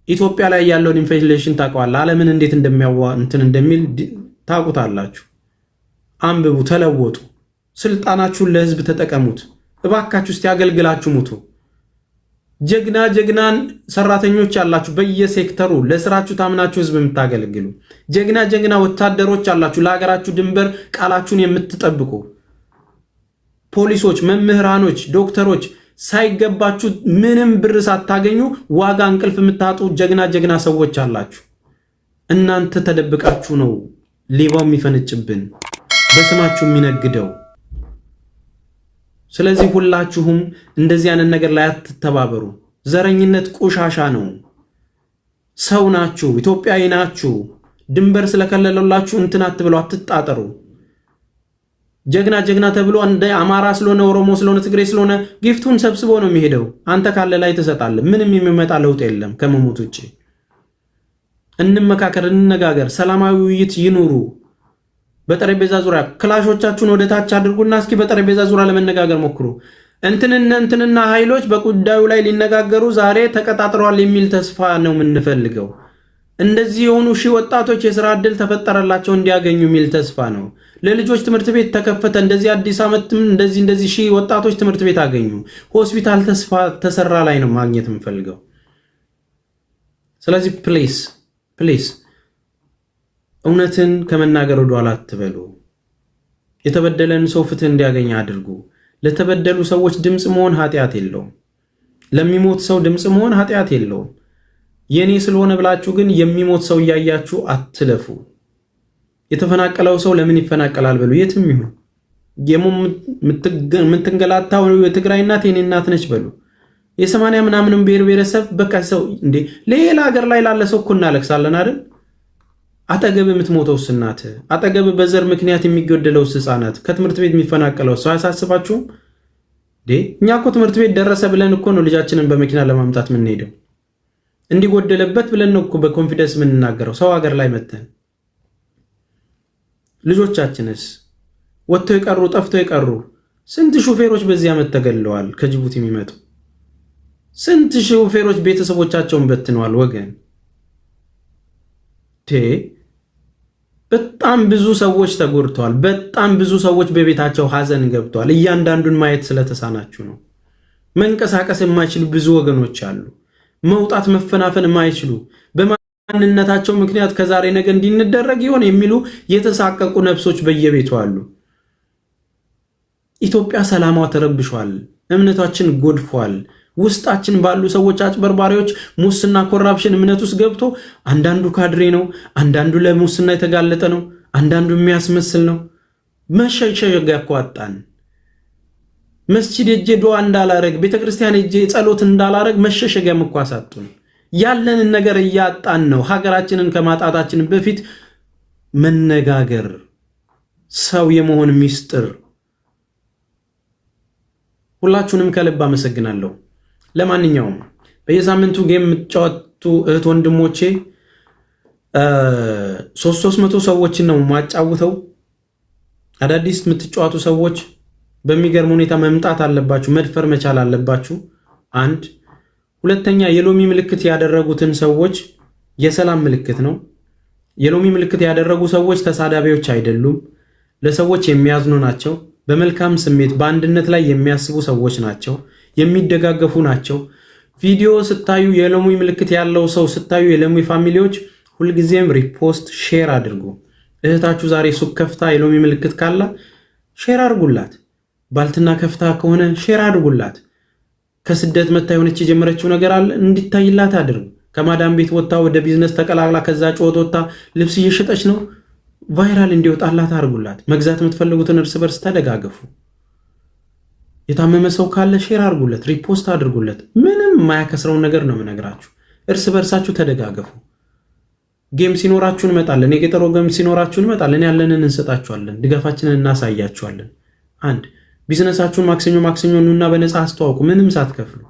ኢትዮጵያ ላይ ያለውን ኢንፍሌሽን ታውቀዋል። ዓለምን እንዴት እንደሚል ታውቁታላችሁ። አንብቡ፣ ተለወጡ። ስልጣናችሁን ለህዝብ ተጠቀሙት። እባካችሁ እስቲ ያገልግላችሁ ሙቱ። ጀግናን ሰራተኞች ያላችሁ በየሴክተሩ ለስራችሁ ታምናችሁ ህዝብ የምታገለግሉ ጀግና ወታደሮች አላችሁ፣ ለሀገራችሁ ድንበር ቃላችሁን የምትጠብቁ ፖሊሶች፣ መምህራኖች፣ ዶክተሮች ሳይገባችሁ ምንም ብር ሳታገኙ ዋጋ እንቅልፍ የምታጡ ጀግና ሰዎች አላችሁ። እናንተ ተደብቃችሁ ነው ሌባው የሚፈነጭብን በስማችሁ የሚነግደው። ስለዚህ ሁላችሁም እንደዚህ አይነት ነገር ላይ አትተባበሩ። ዘረኝነት ቆሻሻ ነው። ሰው ናችሁ፣ ኢትዮጵያዊ ናችሁ። ድንበር ስለከለለላችሁ እንትን አትብለው፣ አትጣጠሩ። ጀግና ተብሎ እንደ አማራ ስለሆነ ኦሮሞ ስለሆነ ትግሬ ስለሆነ ጊፍቱን ሰብስቦ ነው የሚሄደው። አንተ ካለ ላይ ትሰጣለህ። ምንም የሚመጣ ለውጥ የለም ከመሞት ውጭ። እንመካከር፣ እንነጋገር፣ ሰላማዊ ውይይት ይኑሩ። በጠረጴዛ ዙሪያ ክላሾቻችሁን ወደ ታች አድርጉና እስኪ በጠረጴዛ ዙሪያ ለመነጋገር ሞክሩ። እንትንና ኃይሎች በጉዳዩ ላይ ሊነጋገሩ ዛሬ ተቀጣጥረዋል የሚል ተስፋ ነው የምንፈልገው። እንደዚህ የሆኑ ሺህ ወጣቶች የሥራ ዕድል ተፈጠረላቸው እንዲያገኙ የሚል ተስፋ ነው። ለልጆች ትምህርት ቤት ተከፈተ። እንደዚህ አዲስ ዓመትም እንደዚህ ሺህ ወጣቶች ትምህርት ቤት አገኙ። ሆስፒታል ተሰራ ላይ ነው ማግኘት የምፈልገው። ስለዚህ ፕሊስ እውነትን ከመናገር ወደኋላ አትበሉ። የተበደለን ሰው ፍትህ እንዲያገኝ አድርጉ። ለተበደሉ ሰዎች ድምፅ መሆን ኃጢአት የለውም። ለሚሞት ሰው ድምፅ መሆን ኃጢአት የለውም። የኔ ስለሆነ ብላችሁ ግን የሚሞት ሰው እያያችሁ አትለፉ። የተፈናቀለው ሰው ለምን ይፈናቀላል በሉ። የትም ይሁን የምትንገላታው የትግራይ እናት የኔ እናት ነች በሉ። የ80 ምናምንም ብሔረሰብ በቃ ሰው እንዴ ሌላ ሀገር ላይ ላለ ሰው እኮ እናለቅሳለን አይደል? አጠገብ የምትሞተው እናት፣ አጠገብ በዘር ምክንያት የሚገደለው ህፃናት፣ ከትምህርት ቤት የሚፈናቀለው ሰው አያሳስባችሁም? እኛ እኮ ትምህርት ቤት ደረሰ ብለን እኮ ነው ልጃችንን በመኪና ለማምጣት የምንሄደው። እንዲጎደለበት ብለን ነው እኮ በኮንፊደንስ የምንናገረው ሰው ሀገር ላይ መተን። ልጆቻችንስ ወጥተው የቀሩ ጠፍተው የቀሩ ስንት ሹፌሮች በዚህ ዓመት ተገለዋል ከጅቡቲ የሚመጡ ስንት ሾፌሮች ቤተሰቦቻቸውን በትነዋል ወገን። በጣም ብዙ ሰዎች ተጎድተዋል። በጣም ብዙ ሰዎች በቤታቸው ሀዘን ገብተዋል። እያንዳንዱን ማየት ስለተሳናችሁ ነው። መንቀሳቀስ የማይችሉ ብዙ ወገኖች አሉ። መውጣት መፈናፈን የማይችሉ በማንነታቸው ምክንያት ከዛሬ ነገ እንዲንደረግ ይሆን የሚሉ የተሳቀቁ ነፍሶች በየቤቱ አሉ። ኢትዮጵያ ሰላሟ ተረብሿል። እምነታችን ጎድፏል። ውስጣችን ባሉ ሰዎች አጭበርባሪዎች፣ ሙስና፣ ኮራፕሽን እምነት ውስጥ ገብቶ አንዳንዱ ካድሬ ነው፣ አንዳንዱ ለሙስና የተጋለጠ ነው፣ አንዳንዱ የሚያስመስል ነው። መሸሸጊያ እኮ አጣን። መስጂድ ሄጄ ዱዓ እንዳላረግ፣ ቤተክርስቲያን ሄጄ ጸሎት እንዳላረግ መሸሸጊያ እኮ አሳጡን። ያለንን ነገር እያጣን ነው። ሀገራችንን ከማጣታችን በፊት መነጋገር፣ ሰው የመሆን ሚስጥር። ሁላችሁንም ከልብ አመሰግናለሁ። ለማንኛውም በየሳምንቱ ጌም የምትጫወቱ እህት ወንድሞቼ 300 ሰዎችን ነው ማጫውተው። አዳዲስ የምትጫወቱ ሰዎች በሚገርም ሁኔታ መምጣት አለባችሁ፣ መድፈር መቻል አለባችሁ። አንድ ሁለተኛ፣ የሎሚ ምልክት ያደረጉትን ሰዎች የሰላም ምልክት ነው። የሎሚ ምልክት ያደረጉ ሰዎች ተሳዳቢዎች አይደሉም፣ ለሰዎች የሚያዝኑ ናቸው። በመልካም ስሜት በአንድነት ላይ የሚያስቡ ሰዎች ናቸው። የሚደጋገፉ ናቸው። ቪዲዮ ስታዩ የሎሚ ምልክት ያለው ሰው ስታዩ የሎሚ ፋሚሊዎች ሁልጊዜም ሪፖስት ሼር አድርጉ። እህታችሁ ዛሬ ሱቅ ከፍታ የሎሚ ምልክት ካላ ሼር አድርጉላት። ባልትና ከፍታ ከሆነ ሼር አድርጉላት። ከስደት መታ የሆነች የጀመረችው ነገር አለ እንዲታይላት አድርጉ። ከማዳም ቤት ወጥታ ወደ ቢዝነስ ተቀላቅላ ከዛ ጮት ወጥታ ልብስ እየሸጠች ነው፣ ቫይራል እንዲወጣላት አድርጉላት። መግዛት የምትፈልጉትን እርስ በርስ ተደጋገፉ። የታመመ ሰው ካለ ሼር አድርጉለት፣ ሪፖስት አድርጉለት። ምንም የማያከስረውን ነገር ነው የምነግራችሁ። እርስ በርሳችሁ ተደጋገፉ። ጌም ሲኖራችሁ እንመጣለን። የገጠሮ ጌም ሲኖራችሁ እንመጣለን። ያለንን እንሰጣችኋለን፣ ድጋፋችንን እናሳያችኋለን። አንድ ቢዝነሳችሁን ማክሰኞ ኑና በነፃ አስተዋውቁ፣ ምንም ሳትከፍሉ።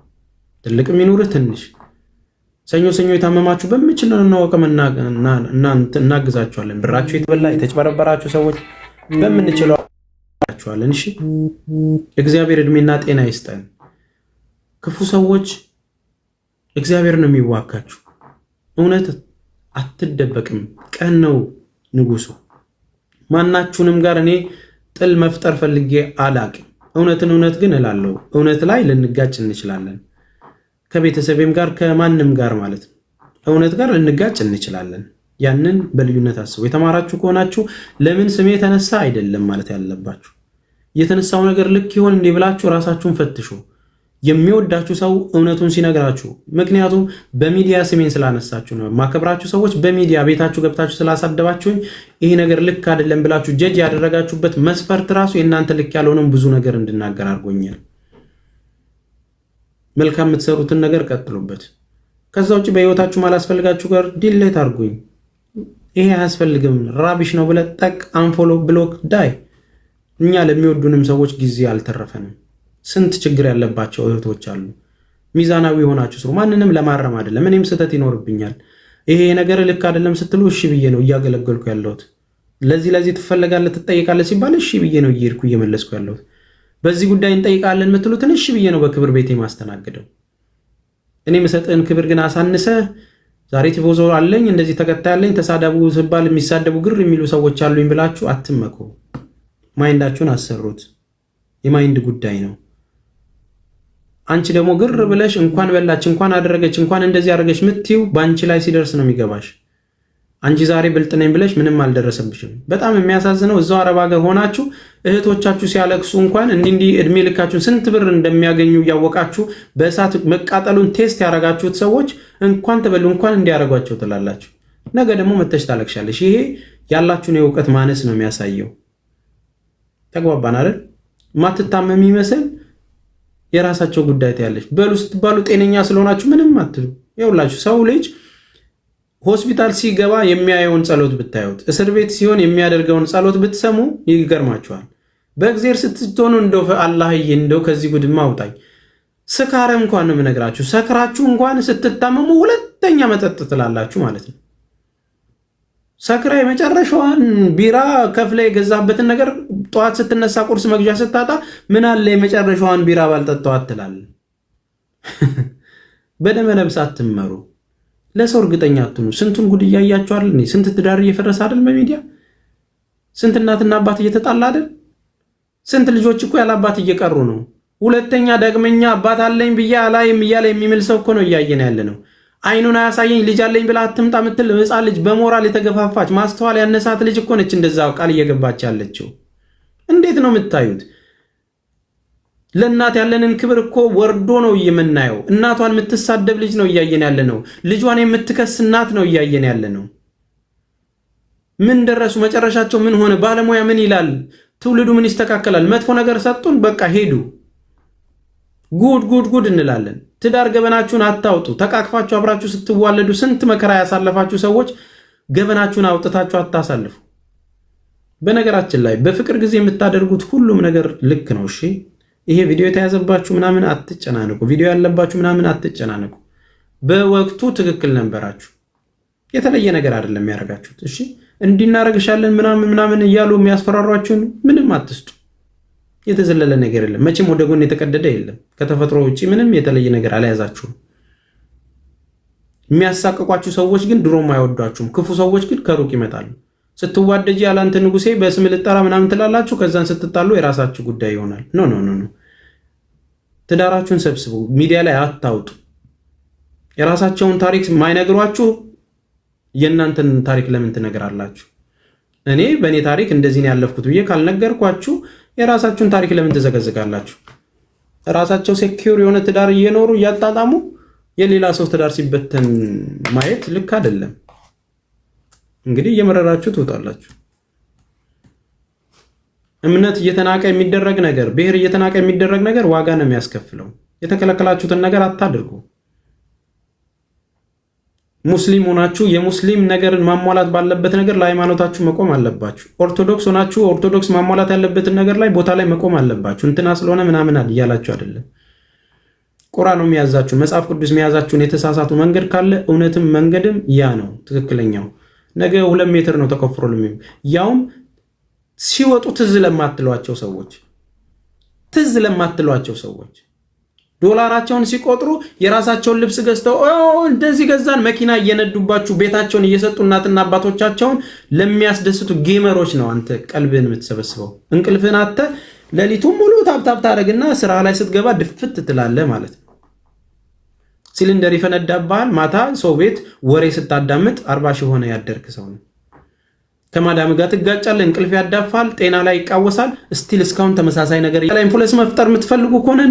ትልቅ የሚኖርህ ትንሽ ሰኞ የታመማችሁ በምችለው እናወቀም እናግዛችኋለን። ብራችሁ የተበላ የተጭበረበራችሁ ሰዎች በምንችለው እናግዛችኋለን። እሺ፣ እግዚአብሔር እድሜና ጤና ይስጠን። ክፉ ሰዎች እግዚአብሔር ነው የሚዋጋችሁ። እውነት አትደበቅም። ቀን ነው ንጉሱ። ማናችሁንም ጋር እኔ ጥል መፍጠር ፈልጌ አላቅም። እውነት ግን እላለሁ። እውነት ላይ ልንጋጭ እንችላለን። ከቤተሰቤም ጋር ከማንም ጋር ማለት ነው። እውነት ጋር ልንጋጭ እንችላለን። ያንን በልዩነት አስቡ። የተማራችሁ ከሆናችሁ ለምን ስሜ የተነሳ አይደለም ማለት ያለባችሁ። የተነሳው ነገር ልክ ይሆን እንዲህ ብላችሁ ራሳችሁን ፈትሹ። የሚወዳችሁ ሰው እውነቱን ሲነግራችሁ፣ ምክንያቱም በሚዲያ ስሜን ስላነሳችሁ ነው። ማከብራችሁ ሰዎች በሚዲያ ቤታችሁ ገብታችሁ ስላሳደባችሁኝ ይሄ ነገር ልክ አይደለም ብላችሁ ጀጅ ያደረጋችሁበት መስፈርት ራሱ የእናንተ ልክ ያልሆነም ብዙ ነገር እንድናገር አድርጎኛል። መልካም የምትሰሩትን ነገር ቀጥሉበት። ከዛ ውጭ በህይወታችሁ ማላስፈልጋችሁ ጋር ዲሌት አድርጉኝ። ይሄ አያስፈልግም ራቢሽ ነው ብለህ ጠቅ አንፎሎ ብሎክ ዳይ። እኛ ለሚወዱንም ሰዎች ጊዜ አልተረፈንም። ስንት ችግር ያለባቸው እህቶች አሉ። ሚዛናዊ ሆናችሁ ስሩ። ማንንም ለማረም አይደለም። እኔም ስህተት ይኖርብኛል። ይሄ ነገር ልክ አይደለም ስትሉ እሺ ብዬ ነው እያገለገልኩ ያለሁት። ለዚህ ትፈለጋለህ ትጠይቃለህ ሲባል እሺ ብዬ ነው እየሄድኩ እየመለስኩ ያለሁት። በዚህ ጉዳይ እንጠይቃለን የምትሉትን እሺ ብዬ ነው በክብር ቤቴ ማስተናግደው። እኔ የምሰጥህን ክብር ግን አሳንሰ ዛሬ ቲፎዞ አለኝ እንደዚህ ተከታይ አለኝ ተሳዳቡ ሲባል የሚሳደቡ ግር የሚሉ ሰዎች አሉኝ ብላችሁ አትመኩ። ማይንዳችሁን አሰሩት። የማይንድ ጉዳይ ነው። አንቺ ደግሞ ግር ብለሽ እንኳን በላች እንኳን አደረገች እንኳን እንደዚህ አደረገች ምትይው በአንቺ ላይ ሲደርስ ነው የሚገባሽ። አንቺ ዛሬ ብልጥ ነኝ ብለሽ ምንም አልደረሰብሽም። በጣም የሚያሳዝነው እዛው አረብ ሀገር ሆናችሁ እህቶቻችሁ ሲያለቅሱ እንኳን እንዲህ እድሜ ልካችሁን ስንት ብር እንደሚያገኙ እያወቃችሁ በእሳት መቃጠሉን ቴስት ያደረጋችሁት ሰዎች እንኳን ተበሉ እንኳን እንዲያደርጓቸው ትላላችሁ። ነገ ደግሞ መተሽ ታለቅሻለሽ። ይሄ ያላችሁን የእውቀት ማነስ ነው የሚያሳየው። ተግባባን አይደል? ማትታመም ይመስል የራሳቸው ጉዳይ ታያለሽ። በሉ ስትባሉ ጤነኛ ስለሆናችሁ ምንም አትሉ። ይኸውላችሁ ሰው ልጅ ሆስፒታል ሲገባ የሚያየውን ጸሎት ብታዩት፣ እስር ቤት ሲሆን የሚያደርገውን ጸሎት ብትሰሙ ይገርማችኋል። በእግዚአብሔር ስትሆኑ እንደው አላህዬ እንደው ከዚህ ጉድማ አውጣኝ። ስካረ እንኳን ነው የምነግራችሁ። ሰክራችሁ እንኳን ስትታመሙ ሁለተኛ መጠጥ ትላላችሁ ማለት ነው። ሰክራ የመጨረሻዋን ቢራ ከፍለ የገዛበትን ነገር ጠዋት ስትነሳ ቁርስ መግዣ ስታጣ ምን አለ የመጨረሻዋን ቢራ ባልጠጣዋት ትላለህ። በደመ ነፍስ አትመሩ። ለሰው እርግጠኛ አትኑ። ስንቱን ጉድ እያያችሁ አይደል? ስንት ትዳር እየፈረሰ አይደል? በሚዲያ ስንት እናትና አባት እየተጣላ አይደል? ስንት ልጆች እኮ ያለ አባት እየቀሩ ነው። ሁለተኛ ዳግመኛ አባት አለኝ ብዬ አላይም እያለ የሚምል ሰው እኮ ነው እያየን ያለ ነው። አይኑን አያሳየኝ ልጅ አለኝ ብላ አትምጣ ምትል ሕፃን ልጅ በሞራል የተገፋፋች ማስተዋል ያነሳት ልጅ እኮ ነች እንደዛ ቃል እየገባች ያለችው። እንዴት ነው የምታዩት? ለእናት ያለንን ክብር እኮ ወርዶ ነው የምናየው። እናቷን የምትሳደብ ልጅ ነው እያየን ያለ ነው። ልጇን የምትከስ እናት ነው እያየን ያለ ነው። ምን ደረሱ? መጨረሻቸው ምን ሆነ? ባለሙያ ምን ይላል? ትውልዱ ምን ይስተካከላል? መጥፎ ነገር ሰጡን፣ በቃ ሄዱ። ጉድ ጉድ ጉድ እንላለን። ትዳር ገበናችሁን አታውጡ። ተቃቅፋችሁ አብራችሁ ስትዋለዱ ስንት መከራ ያሳለፋችሁ ሰዎች ገበናችሁን አውጥታችሁ አታሳልፉ። በነገራችን ላይ በፍቅር ጊዜ የምታደርጉት ሁሉም ነገር ልክ ነው። እሺ፣ ይሄ ቪዲዮ የተያዘባችሁ ምናምን አትጨናነቁ። ቪዲዮ ያለባችሁ ምናምን አትጨናነቁ። በወቅቱ ትክክል ነበራችሁ። የተለየ ነገር አይደለም ያደረጋችሁት። እሺ፣ እንዲናረግሻለን ምናምን እያሉ የሚያስፈራሯችሁን ምንም አትስጡ። የተዘለለ ነገር የለም። መቼም ወደ ጎን የተቀደደ የለም። ከተፈጥሮ ውጪ ምንም የተለየ ነገር አልያዛችሁም። የሚያሳቅቋችሁ ሰዎች ግን ድሮም አይወዷችሁም። ክፉ ሰዎች ግን ከሩቅ ይመጣሉ። ስትዋደጂ ያላንተ ንጉሴ በስም ልጠራ ምናምን ትላላችሁ። ከዛን ስትጣሉ የራሳችሁ ጉዳይ ይሆናል። ኖ ኖ ኖ ኖ። ትዳራችሁን ሰብስቡ። ሚዲያ ላይ አታውጡ። የራሳቸውን ታሪክ ማይነግሯችሁ የእናንተን ታሪክ ለምን ትነግራላችሁ? እኔ በእኔ ታሪክ እንደዚህ ነው ያለፍኩት ብዬ ካልነገርኳችሁ የራሳችሁን ታሪክ ለምን ትዘገዝጋላችሁ? ራሳቸው ሴኪዩር የሆነ ትዳር እየኖሩ እያጣጣሙ የሌላ ሰው ትዳር ሲበተን ማየት ልክ አይደለም። እንግዲህ እየመረራችሁ ትውጣላችሁ። እምነት እየተናቀ የሚደረግ ነገር፣ ብሔር እየተናቀ የሚደረግ ነገር ዋጋ ነው የሚያስከፍለው። የተከለከላችሁትን ነገር አታድርጉ። ሙስሊም ሆናችሁ የሙስሊም ነገርን ማሟላት ባለበት ነገር ለሃይማኖታችሁ መቆም አለባችሁ። ኦርቶዶክስ ሆናችሁ ኦርቶዶክስ ማሟላት ያለበትን ነገር ላይ ቦታ ላይ መቆም አለባችሁ። እንትና ስለሆነ ምናምን እያላችሁ አይደለም። ቁርአን ነው የሚያዛችሁ፣ መጽሐፍ ቅዱስ የሚያዛችሁን የተሳሳቱ መንገድ ካለ እውነትም መንገድም ያ ነው ትክክለኛው። ነገ 2 ሜትር ነው ተቆፍሮ ያውም ሲወጡ ትዝ ለማትሏቸው ሰዎች ዶላራቸውን ሲቆጥሩ የራሳቸውን ልብስ ገዝተው እንደዚህ ገዛን መኪና እየነዱባችሁ ቤታቸውን እየሰጡ እናትና አባቶቻቸውን ለሚያስደስቱ ጌመሮች ነው አንተ ቀልብህን የምትሰበስበው። እንቅልፍህን አተ ሌሊቱን ሙሉ ታብታብ ታደርግና ስራ ላይ ስትገባ ድፍት ትላለህ ማለት ነው። ሲሊንደር ይፈነዳብሃል። ማታ ሰው ቤት ወሬ ስታዳምጥ 40 ሺህ ሆነ ያደርክ ሰው ነው። ከማዳም ጋር ትጋጫለህ፣ እንቅልፍ ያዳፋል፣ ጤና ላይ ይቃወሳል። ስቲል እስካሁን ተመሳሳይ ነገር ላይ ኢንፍሉዌንስ መፍጠር የምትፈልጉ ከሆነ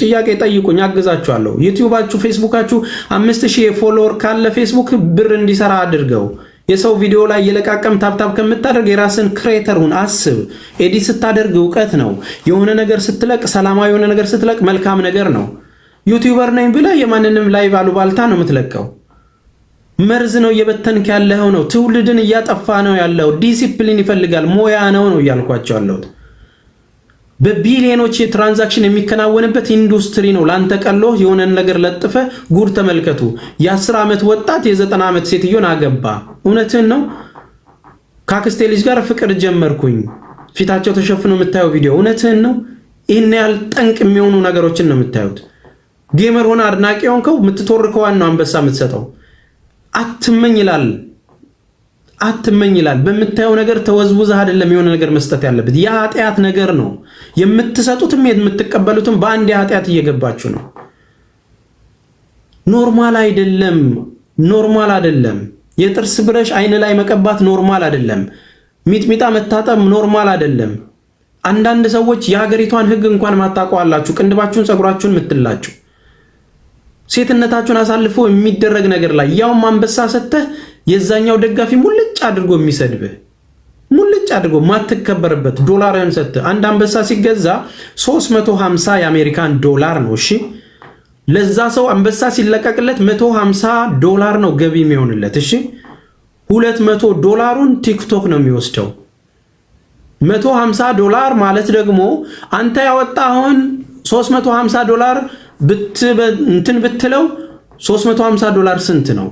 ጥያቄ ጠይቁኝ፣ አግዛችኋለሁ። ዩቲዩባችሁ፣ ፌስቡካችሁ 5000 ፎሎወር ካለ ፌስቡክ ብር እንዲሰራ አድርገው። የሰው ቪዲዮ ላይ የለቃቀም ታብታብ ከምታደርግ የራስን ክሬተር ሁን። አስብ። ኤዲት ስታደርግ እውቀት ነው። የሆነ ነገር ስትለቅ፣ ሰላማዊ የሆነ ነገር ስትለቅ መልካም ነገር ነው። ዩቲዩበር ነኝ ብለህ የማንንም ላይቭ አሉባልታ ነው የምትለቀው። መርዝ ነው እየበተንክ ያለው ነው። ትውልድን እያጠፋ ነው ያለው። ዲሲፕሊን ይፈልጋል፣ ሞያ ነው እያልኳቸው ያለሁት። በቢሊዮኖች ትራንዛክሽን የሚከናወንበት ኢንዱስትሪ ነው። ላንተ ቀሎ የሆነን ነገር ለጥፈ ጉድ ተመልከቱ። የ10 ዓመት ወጣት የ90 ዓመት ሴትዮን አገባ። እውነትህን ነው። ካክስቴ ልጅ ጋር ፍቅር ጀመርኩኝ። ፊታቸው ተሸፍኖ የምታየው ቪዲዮ እውነትህን ነው። ይህን ያህል ጠንቅ የሚሆኑ ነገሮችን ነው የምታዩት። ጌመር ሆነ አድናቂ ሆንከው የምትተርከው ዋናው አንበሳ የምትሰጠው አትመኝ ይላል። በምታየው ነገር ተወዝውዘህ አይደለም የሆነ ነገር መስጠት ያለበት። የኃጢአት ነገር ነው የምትሰጡትም የምትቀበሉትም በአንድ የኃጢአት እየገባችሁ ነው። ኖርማል አይደለም። የጥርስ ብረሽ አይን ላይ መቀባት ኖርማል አይደለም። ሚጥሚጣ መታጠብ ኖርማል አይደለም። አንዳንድ ሰዎች የሀገሪቷን ሕግ እንኳን ማታውቋላችሁ። ቅንድባችሁን ጸጉራችሁን ምትላችሁ ሴትነታችሁን አሳልፎ የሚደረግ ነገር ላይ ያውም አንበሳ ሰተህ የዛኛው ደጋፊ ሙልጭ አድርጎ የሚሰድብህ ሙልጭ አድርጎ ማትከበርበት ዶላርን ሰተህ አንድ አንበሳ ሲገዛ 350 የአሜሪካን ዶላር ነው። እሺ ለዛ ሰው አንበሳ ሲለቀቅለት $150 ነው ገቢ የሚሆንለት። እሺ 200 ዶላሩን ቲክቶክ ነው የሚወስደው። $150 ማለት ደግሞ አንተ ያወጣውን $350 እንትን ብትለው $350 ስንት ነው?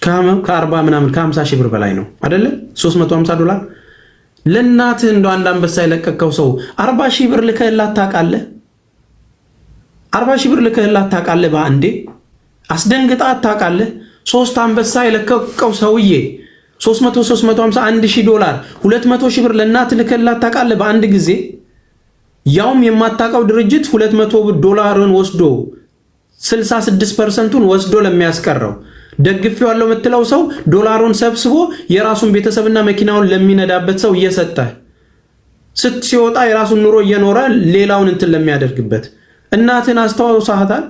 ከ40 ምናምን ከ50 ሺህ ብር በላይ ነው አይደለ? $350 ለእናትህ እንደ አንድ አንበሳ የለቀቀው ሰው 40 ሺህ ብር ልከህላት ታውቃለህ? 40 ሺህ ብር ልከህላት ታውቃለህ? በአንዴ አስደንግጣ ታውቃለህ? 3 አንበሳ የለቀቀው ሰውዬ 300 350 $1000 200 ሺህ ብር ለእናት ልከህላት ታውቃለህ? በአንድ ጊዜ ያውም የማታውቀው ድርጅት $200 ወስዶ 66%ን ወስዶ ለሚያስቀረው ደግፌዋለሁ የምትለው ሰው ዶላሩን ሰብስቦ የራሱን ቤተሰብና መኪናውን ለሚነዳበት ሰው እየሰጠ ሲወጣ የራሱን ኑሮ እየኖረ ሌላውን እንትን ለሚያደርግበት እናትን አስተዋውሳታል?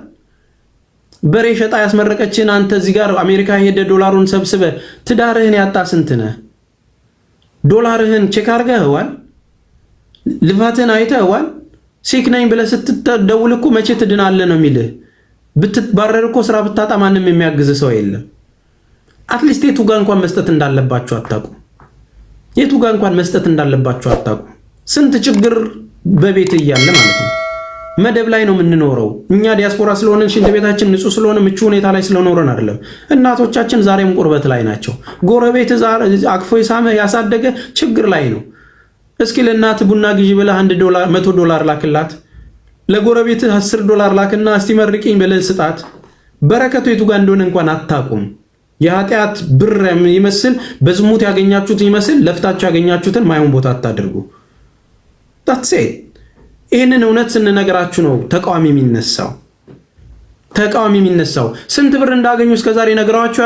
በሬ ሸጣ ያስመረቀችን አንተ እዚህ ጋር አሜሪካ ሄደ ዶላሩን ሰብስበ ትዳርህን ያጣ ስንት ነህ? ዶላርህን ቼክ አድርገህዋል? ልፋትህን አይተህዋል? ሲክ ነኝ ብለህ ስትደውል እኮ መቼ ትድናለህ ነው የሚልህ። ብትባረር እኮ ስራ ብታጣ ማንም የሚያግዝ ሰው የለም። አትሊስት የቱ ጋር እንኳን መስጠት እንዳለባችሁ አታውቁ። የቱ ጋር እንኳን መስጠት እንዳለባችሁ አታውቁ። ስንት ችግር በቤት እያለ ማለት ነው። መደብ ላይ ነው የምንኖረው እኛ ዲያስፖራ ስለሆነ ሽንት ቤታችን ንጹህ ስለሆነ ምቹ ሁኔታ ላይ ስለኖረን አይደለም። እናቶቻችን ዛሬም ቁርበት ላይ ናቸው። ጎረቤት አቅፎ የሳመ ያሳደገ ችግር ላይ ነው። እስኪ ለእናት ቡና ግዢ ብለህ $100 ላክላት። ለጎረቤት $10 ላክና እስቲ መርቂኝ ብለህ ስጣት። በረከቱ የቱ ጋር እንደሆነ እንኳን አታውቁም። የኃጢአት ብር ይመስል በዝሙት ያገኛችሁት ይመስል ለፍታችሁ ያገኛችሁትን ማይሆን ቦታ አታድርጉ። ታትሴ ይህንን እውነት ስንነግራችሁ ነው ተቃዋሚ የሚነሳው። ስንት ብር እንዳገኙ እስከዛሬ ነግረዋችሁ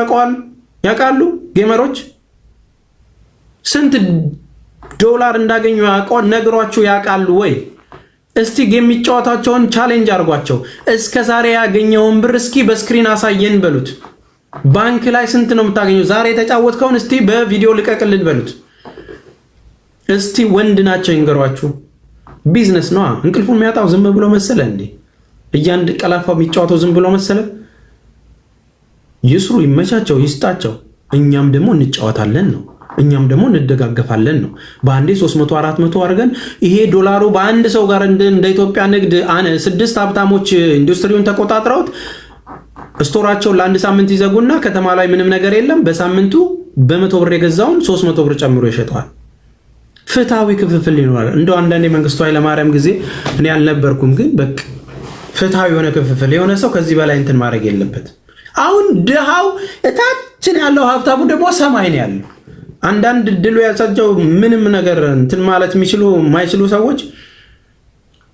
ያውቃሉ? ጌመሮች ስንት ዶላር እንዳገኙ ነግሯችሁ ያውቃሉ ወይ? እስቲ የሚጫወታቸውን ቻሌንጅ አድርጓቸው። እስከ ዛሬ ያገኘውን ብር እስኪ በስክሪን አሳየን በሉት። ባንክ ላይ ስንት ነው የምታገኘው? ዛሬ የተጫወትከውን እስቲ በቪዲዮ ልቀቅልን በሉት። እስቲ ወንድ ናቸው ይንገሯችሁ። ቢዝነስ ነው። እንቅልፉን የሚያጣው ዝም ብሎ መሰለ እንዴ? ቀላፋው የሚጫወተው ዝም ብሎ መሰለ? ይስሩ፣ ይመቻቸው፣ ይስጣቸው። እኛም ደግሞ እንጫወታለን ነው። እኛም ደግሞ እንደጋገፋለን ነው። በአንዴ 300 400 አድርገን ይሄ ዶላሩ በአንድ ሰው ጋር እንደ ኢትዮጵያ ንግድ 6 ሀብታሞች ኢንዱስትሪውን ተቆጣጥረውት ስቶራቸውን ለአንድ ሳምንት ይዘጉና ከተማ ላይ ምንም ነገር የለም። በሳምንቱ በ100 ብር የገዛውን 300 ብር ጨምሮ ይሸጠዋል። ፍትሃዊ ክፍፍል ይኖራል። እንደው አንዳንዴ መንግስቱ ኃይለማርያም ጊዜ እኔ አልነበርኩም፣ ግን በቃ ፍትሃዊ የሆነ ክፍፍል የሆነ ሰው ከዚህ በላይ እንትን ማድረግ የለበት። አሁን ድሃው እታችን ያለው ሀብታሙ ደግሞ ሰማይ ነው ያለው። አንዳንድ ድሉ ያሳቸው ምንም ነገር እንትን ማለት የማይችሉ ሰዎች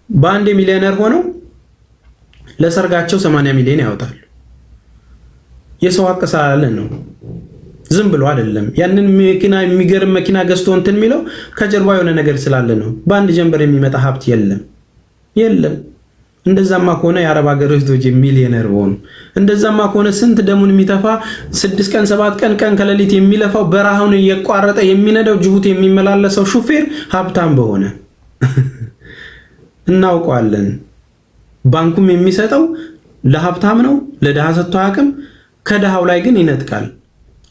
በአንድ ሚሊዮነር ሆነው ለሰርጋቸው 80 ሚሊዮን ያወጣሉ። የሰው ሀቅ ስላለ ነው፣ ዝም ብሎ አይደለም። ያንን መኪና የሚገርም መኪና ገዝቶ እንትን የሚለው ከጀርባ የሆነ ነገር ስላለ ነው። በአንድ ጀንበር የሚመጣ ሀብት የለም። እንደዛማ ከሆነ የአረብ ሀገር ህዝቦች ሚሊዮነር ሆኑ። እንደዛማ ከሆነ ስንት ደሙን የሚተፋ 6 ቀን 7 ቀን ከሌሊት የሚለፋው በረሃውን እየቋረጠ የሚነዳው ጅቡቲ የሚመላለሰው ሹፌር ሀብታም በሆነ እናውቀዋለን። ባንኩም የሚሰጠው ለሀብታም ነው፣ ለድሃ ሰጥቶ አያውቅም። ከድሃው ላይ ግን ይነጥቃል።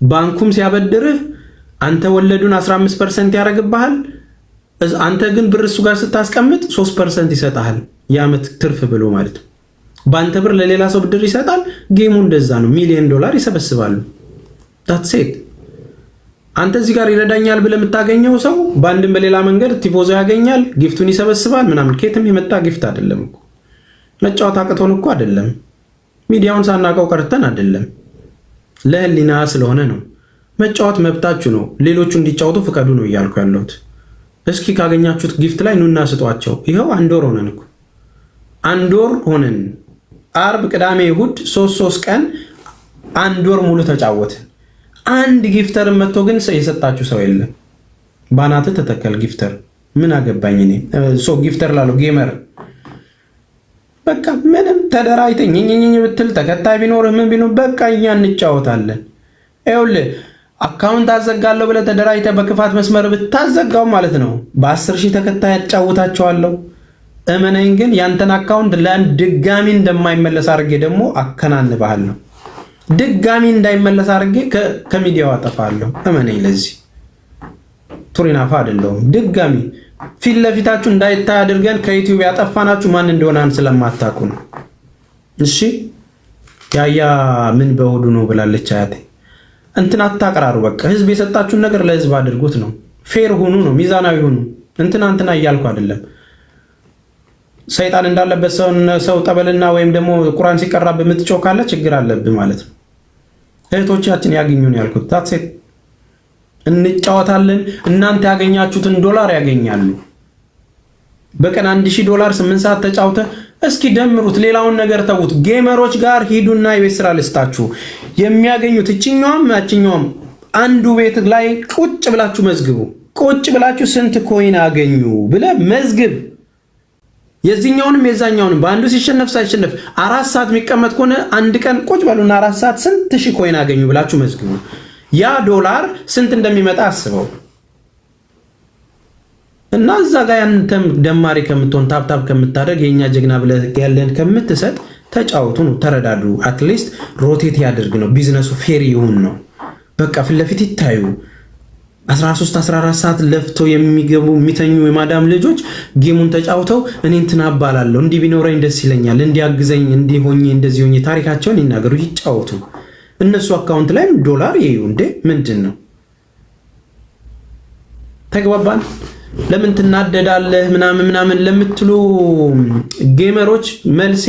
ባንኩም ሲያበድርህ አንተ ወለዱን 15% ያደርግብሃል። አንተ ግን ብር እሱ ጋር ስታስቀምጥ 3% ይሰጣል። የዓመት ትርፍ ብሎ ማለት ነው። በአንተ ብር ለሌላ ሰው ብድር ይሰጣል። ጌሙ እንደዛ ነው። $1 ሚሊዮን ይሰበስባሉ። ታትሴት አንተ እዚህ ጋር ይረዳኛል ብለህ የምታገኘው ሰው በአንድም በሌላ መንገድ ቲፎዞ ያገኛል፣ ጊፍቱን ይሰበስባል ምናምን። ከየትም የመጣ ጊፍት አይደለም እኮ። መጫወት አቅቶን እኮ አይደለም። ሚዲያውን ሳናውቀው ቀርተን አይደለም። ለህሊና ስለሆነ ነው። መጫወት መብታችሁ ነው። ሌሎቹ እንዲጫወቱ ፍቀዱ ነው እያልኩ ያለሁት። እስኪ ካገኛችሁት ጊፍት ላይ ኑና ስጧቸው። ይኸው 1 ወር ሆነን እኮ 1 ወር ሆነን አርብ፣ ቅዳሜ፣ እሁድ 3 ቀን 1 ወር ሙሉ ተጫወትን። አንድ ጊፍተር መጥቶ ግን የሰጣችሁ ሰው የለም። ባናት ተተከል ጊፍተር ምን አገባኝ እኔ ጊፍተር ላለው ጌመር በቃ ምንም ተደራጅተኝ ብትል ተከታይ ቢኖር ምን ቢኖር በቃ እኛ እንጫወታለን። ይኸውልህ አካውንት አዘጋለሁ ብለህ ተደራጅተህ በክፋት መስመር ብታዘጋው ማለት ነው በ10,000 ተከታይ ያጫውታቸዋለሁ። እመነኝ ግን ያንተን አካውንት ድጋሚ እንደማይመለስ አድርጌ ደግሞ አከናንብሃለሁ። ድጋሚ እንዳይመለስ አድርጌ ከሚዲያው አጠፋለሁ። እመነኝ። ለዚህ ቱሪናፋ አይደለሁም። ድጋሚ ፊት ለፊታችሁ እንዳይታይ አድርገን ከዩቲዩብ ያጠፋናችሁ ማን እንደሆነ ስለማታውቁ ነው። እሺ ያያ ምን በሆዱ ነው ብላለች አያቴ። እንትን አታቀራሩ። በቃ ህዝብ የሰጣችሁን ነገር ለህዝብ አድርጉት ነው። ፌር ሁኑ ነው። ሚዛናዊ ሁኑ። እንትና እያልኩ አይደለም። ሰይጣን እንዳለበት ሰው ጠበልና ወይም ደግሞ ቁርአን ሲቀራ በምትጮህ ካለ ችግር አለብህ ማለት ነው። እህቶቻችን ያገኙን ያልኩት ታትሴት እንጫወታለን። እናንተ ያገኛችሁትን ዶላር ያገኛሉ። በቀን $1000 8 ሰዓት ተጫውተ እስኪ ደምሩት። ሌላውን ነገር ተዉት። ጌመሮች ጋር ሂዱና የቤት ስራ ልስጣችሁ። የሚያገኙት እችኛውም አንዱ ቤት ላይ ቁጭ ብላችሁ መዝግቡ። ቁጭ ብላችሁ ስንት ኮይን አገኙ ብለ መዝግብ። የዚህኛውንም የዛኛውንም በአንዱ ሲሸነፍ ሳይሸነፍ 4 ሰዓት የሚቀመጥ ከሆነ አንድ ቀን ቁጭ በሉና 4 ሰዓት ስንት ሺህ ኮይን አገኙ ብላችሁ መዝግቡ። ያ ዶላር ስንት እንደሚመጣ አስበው እና እዛ ጋር ያንተም ደማሪ ከምትሆን ታፕታፕ ከምታደርግ የኛ ጀግና ብለህ ያለን ከምትሰጥ ተጫወቱ ነው። ተረዳዱ። አትሊስት ሮቴት ያደርግ ነው። ቢዝነሱ ፌር ይሁን ነው። በቃ ፊት ለፊት ይታዩ። 13 14 ሰዓት ለፍተው የሚገቡ የሚተኙ የማዳም ልጆች ጌሙን ተጫውተው እኔ እንትና አባላለሁ እንዲህ ቢኖረኝ ደስ ይለኛል እንዲያግዘኝ እንዲሆኝ እንደዚህ ሆኜ ታሪካቸውን ይናገሩ፣ ይጫወቱ። እነሱ አካውንት ላይ ዶላር ይዩ እንዴ ምንድን ነው? ተግባባን? ለምን ትናደዳለህ ምናምን ለምትሉ ጌመሮች መልሴ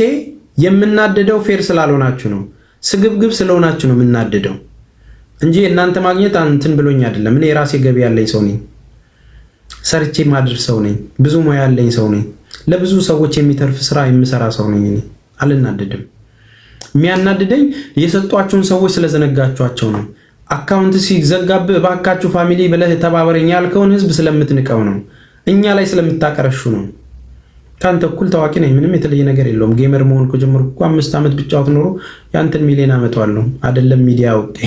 የምናደደው ፌር ስላልሆናችሁ ነው። ስግብግብ ስለሆናችሁ ነው የምናደደው እንጂ እናንተ ማግኘት እንትን ብሎኝ አይደለም። እኔ የራሴ ገቢ ያለኝ ሰው ነኝ። ሰርቼ ማድር ሰው ነኝ። ብዙ ሙያ ያለኝ ሰው ነኝ። ለብዙ ሰዎች የሚተርፍ ስራ የምሰራ ሰው ነኝ። እኔ አልናደድም። የሚያናድደኝ የሰጧችሁን ሰዎች ስለዘነጋችኋቸው ነው። አካውንት ሲዘጋብ እባካችሁ ፋሚሊ ብለህ ተባበረኝ ያልከውን ህዝብ ስለምትንቀው ነው። እኛ ላይ ስለምታቀረሹ ነው። ካንተ እኩል ታዋቂ ነኝ። ምንም የተለየ ነገር የለውም። ጌመር መሆን ከጀመርኩ እኮ 5 ዓመት ብቻውት ኖሮ ያንተን ሚሊዮን አመጣዋለሁ አይደለም ሚዲያ አውቄ።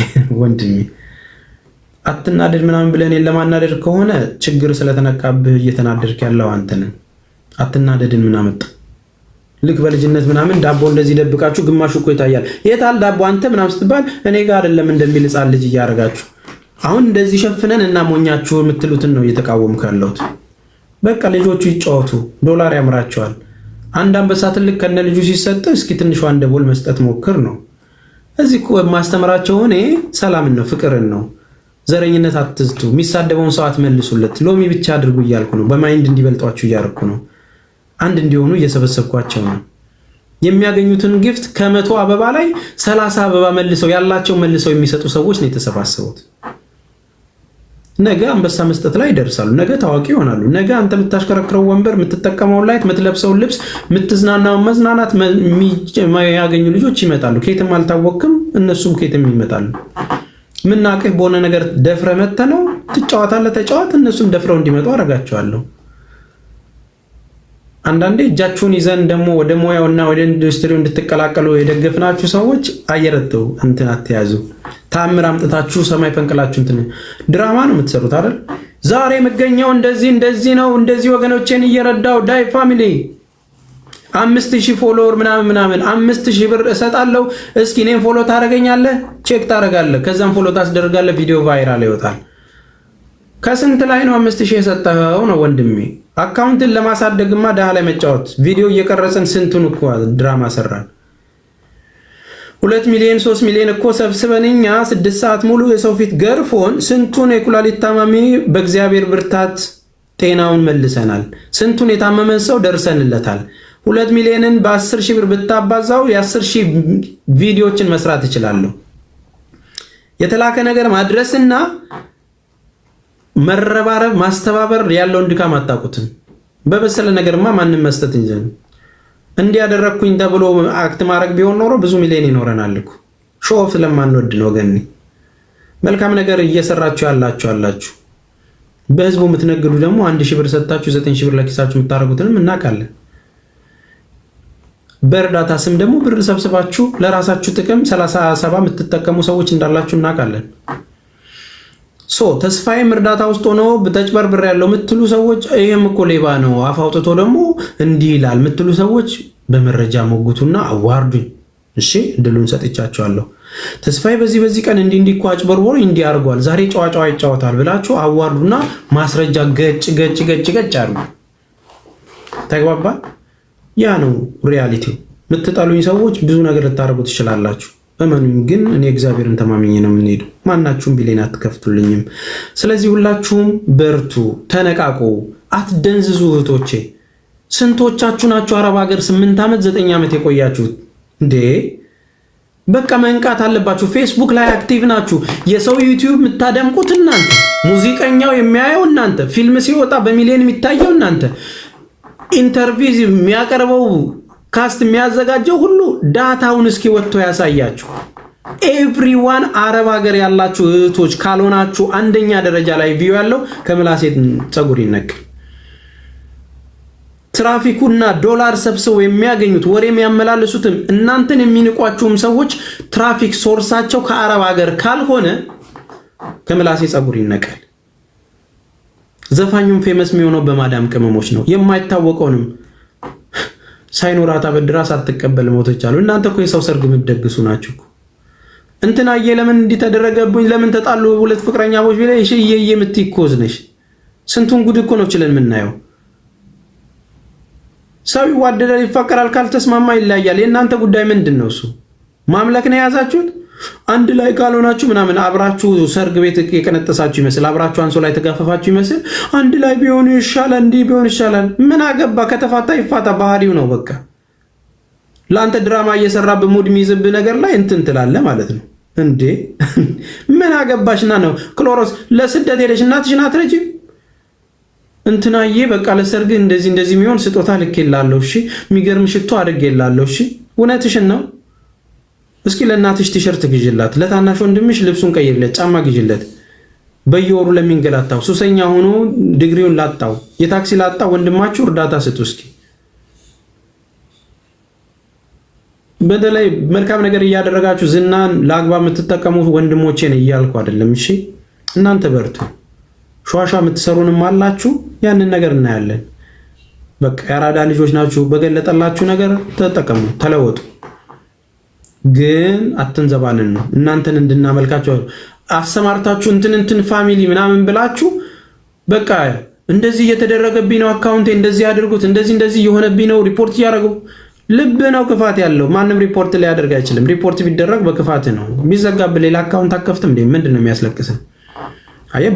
ወንድሜ አትናደድ ምናምን ብለህ እኔን ለማናደድ ከሆነ ችግር ስለተነቃብህ እየተናደድክ ያለው አንተ ነህ። አትናደድን ምን አመጣ? ልክ በልጅነት ምናምን ዳቦ እንደዚህ ደብቃችሁ ግማሹ እኮ ይታያል። የታል ዳቦ አንተ ምናምን ስትባል እኔ ጋር አይደለም እንደሚል ሕፃን ልጅ እያደረጋችሁ አሁን እንደዚህ ሸፍነን እናሞኛችሁ የምትሉትን ነው እየተቃወምኩ ያለሁት። በቃ ልጆቹ ይጫወቱ፣ ዶላር ያምራቸዋል። አንድ አንበሳ ትልቅ ከነ ልጁ ሲሰጥ እስኪ ትንሿን ደቦል መስጠት ሞክር ነው። እዚህ እኮ ማስተምራቸው እኔ ሰላምን ነው፣ ፍቅርን ነው። ዘረኝነት አትዝቱ፣ የሚሳደበውን ሰው አትመልሱለት፣ ሎሚ ብቻ አድርጉ እያልኩ ነው። በማይንድ እንዲበልጧችሁ እያደረኩ ነው። አንድ እንዲሆኑ እየሰበሰብኳቸው ነው። የሚያገኙትን ጊፍት ከ100 አበባ ላይ 30 አበባ መልሰው ያላቸው መልሰው የሚሰጡ ሰዎች ነው የተሰባሰቡት። ነገ አንበሳ መስጠት ላይ ይደርሳሉ። ነገ ታዋቂ ይሆናሉ። ነገ አንተ የምታሽከረክረው ወንበር፣ የምትጠቀመው ላይት፣ የምትለብሰው ልብስ፣ የምትዝናናው መዝናናት የሚያገኙ ልጆች ይመጣሉ። ከየትም አልታወቅም፣ እነሱም ከየትም ይመጣሉ። ምናቅህ በሆነ ነገር ደፍረ መተ ነው ትጫወታለህ። ተጫወት፣ እነሱም ደፍረው እንዲመጡ አደርጋቸዋለሁ። አንዳንዴ እጃችሁን ይዘን ደግሞ ወደ ሙያውና ወደ ኢንዱስትሪው እንድትቀላቀሉ የደገፍናችሁ ሰዎች አየረተው እንትን አትያዙ። ታምር አምጥታችሁ ሰማይ ፈንቅላችሁ እንትን ድራማ ነው የምትሰሩት አይደል? ዛሬ የምገኘው እንደዚህ ነው እንደዚህ ወገኖቼን እየረዳው ዳይ ፋሚሊ 5000 ፎሎወር ምናምን 5000 ብር እሰጣለሁ። እስኪ እኔን ፎሎ ታደርገኛለህ? ቼክ ታደርጋለህ። ከዛም ፎሎ ታስደርጋለህ። ቪዲዮ ቫይራል ይወጣል። ከስንት ላይ ነው 5000 የሰጠኸው ነው ወንድሜ? አካውንትን ለማሳደግማ ዳህ ላይ መጫወት ቪዲዮ እየቀረጽን ስንቱን እኮ ድራማ ሰራን። 2 ሚሊዮን 3 ሚሊዮን እኮ ሰብስበን እኛ 6 ሰዓት ሙሉ የሰው ፊት ገርፎን ስንቱን የኩላሊት ታማሚ በእግዚአብሔር ብርታት ጤናውን መልሰናል። ስንቱን የታመመን ሰው ደርሰንለታል። 2 ሚሊዮንን በ10,000 ብር ብታባዛው የ10,000 ቪዲዮዎችን መስራት እችላለሁ። የተላከ ነገር ማድረስና መረባረብ ማስተባበር ያለውን ድካም አታውቁትም። በበሰለ ነገርማ ማንም መስጠት እንጂ እንዲያደረኩኝ ተብሎ አክት ማድረግ ቢሆን ኖሮ ብዙ ሚሊዮን ይኖረናል እኮ። ሾው ስለማንወድ ነው። ገኒ መልካም ነገር እየሰራችሁ አላችሁ። በህዝቡ የምትነግዱ ደግሞ 1,000 ብር ሰጣችሁ 9,000 ብር ለኪሳችሁ የምታረጉትንም እናውቃለን። በእርዳታ ስም ደግሞ ብር ሰብስባችሁ ለራሳችሁ ጥቅም 37 የምትጠቀሙ ሰዎች እንዳላችሁ እናውቃለን። ተስፋዬም እርዳታ ውስጥ ሆኖ በተጭበርብር ያለው የምትሉ ሰዎች ይሄም እኮ ሌባ ነው አፍ አውጥቶ ደግሞ እንዲህ ይላል የምትሉ ሰዎች በመረጃ ሞግቱና አዋርዱኝ። እሺ እድሉን ሰጥቻችኋለሁ። ተስፋዬ በዚህ ቀን እንዲህ እኮ አጭበርብሮ እንዲህ አድርጓል፣ ዛሬ ጨዋጫዋ ይጫወታል ብላችሁ አዋርዱና ማስረጃ ገጭ አድርጉ። ተግባባ? ያ ነው ሪያሊቲው። የምትጠሉኝ ሰዎች ብዙ ነገር ልታደርጉ ትችላላችሁ። እመኑኝ ግን እኔ እግዚአብሔርን ተማምኜ ነው የምንሄደው። ማናችሁም ቢሌን አትከፍቱልኝም። ስለዚህ ሁላችሁም በርቱ፣ ተነቃቁ፣ አትደንዝዙ። እህቶቼ ስንቶቻችሁ ናችሁ አረብ ሀገር 8 ዓመት 9 ዓመት የቆያችሁት እንዴ? በቃ መንቃት አለባችሁ። ፌስቡክ ላይ አክቲቭ ናችሁ። የሰው ዩቲዩብ የምታደምቁት እናንተ፣ ሙዚቀኛው የሚያየው እናንተ፣ ፊልም ሲወጣ በሚሊዮን የሚታየው እናንተ፣ ኢንተርቪው የሚያቀርበው ካስት የሚያዘጋጀው ሁሉ ዳታውን እስኪ ወጥቶ ያሳያችሁ። ኤቭሪዋን አረብ ሀገር ያላችሁ እህቶች ካልሆናችሁ አንደኛ ደረጃ ላይ ቪው ያለው ከምላሴ ፀጉር ይነቀል። ትራፊኩና ዶላር ሰብስበው የሚያገኙት ወሬ የሚያመላልሱትም እናንተን የሚንቋችሁም ሰዎች ትራፊክ ሶርሳቸው ከአረብ ሀገር ካልሆነ ከምላሴ ፀጉር ይነቀል። ዘፋኙም ፌመስ የሚሆነው በማዳም ቅመሞች ነው። የማይታወቀውንም ሳይኖራት አበድራ ሳትቀበል ሞተች አሉ። እናንተ እኮ የሰው ሰርግ የምትደግሱ ናችሁ እኮ። እንትናዬ ለምን እንዲተደረገብኝ ለምን ተጣሉ ሁለት ፍቅረኛሞች ቢለ እሺ እየየ የምትይኮዝ ነሽ። ስንቱን ጉድ እኮ ነው ችለን የምናየው። ሰው ይዋደዳል ይፈቀራል፣ ካልተስማማ ይለያያል። የእናንተ ጉዳይ ምንድን ነው? እሱ ማምለክ ነው የያዛችሁት። አንድ ላይ ካልሆናችሁ ምናምን አብራችሁ ሰርግ ቤት የቀነጠሳችሁ ይመስል አብራችሁ አንሶ ላይ ተጋፈፋችሁ ይመስል አንድ ላይ ቢሆኑ ይሻላል፣ እንዲህ ቢሆን ይሻላል። ምን አገባ? ከተፋታ ይፋታ፣ ባህሪው ነው በቃ። ለአንተ ድራማ እየሰራ በሙድ የሚይዝብህ ነገር ላይ እንትን ትላለህ ማለት ነው እንዴ? ምን አገባሽና ነው ክሎሮስ ለስደት ሄደሽ እናትሽን አትረጂም? እንትናዬ በቃ ለሰርግ እንደዚህ የሚሆን ስጦታ ልኬላለሁ፣ እሺ የሚገርም ሽቶ አድርጌላለሁ፣ እሺ እውነትሽን ነው። እስኪ ለእናትሽ ቲሸርት ግዥላት፣ ለታናሽ ወንድምሽ ልብሱን ቀይርለት፣ ጫማ ግዥለት። በየወሩ ለሚንገላታው ሱሰኛ ሆኖ ዲግሪውን ላጣው የታክሲ ላጣው ወንድማችሁ እርዳታ ስጡ። እስኪ በተለይ መልካም ነገር እያደረጋችሁ ዝናን ለአግባብ የምትጠቀሙት ወንድሞቼን እያልኩ አይደለም። እሺ እናንተ በርቱ። ሸዋሻ የምትሰሩንም አላችሁ፣ ያንን ነገር እናያለን። በቃ የአራዳ ልጆች ናችሁ። በገለጠላችሁ ነገር ተጠቀሙ፣ ተለወጡ። ግን አትንዘባልን ነው እናንተን እንድናመልካችሁ አሰማርታችሁ እንትን ፋሚሊ ምናምን ብላችሁ በቃ እንደዚህ እየተደረገብኝ ነው፣ አካውንቴ እንደዚህ ያድርጉት፣ እንደዚህ የሆነብኝ ነው፣ ሪፖርት እያደረጉ ልብ ነው ክፋት ያለው። ማንም ሪፖርት ሊያደርግ አይችልም። ሪፖርት ቢደረግ በክፋት ነው። ቢዘጋብ ሌላ አካውንት አከፍትም እንዴ? ምንድን ነው የሚያስለቅስህ? አየህ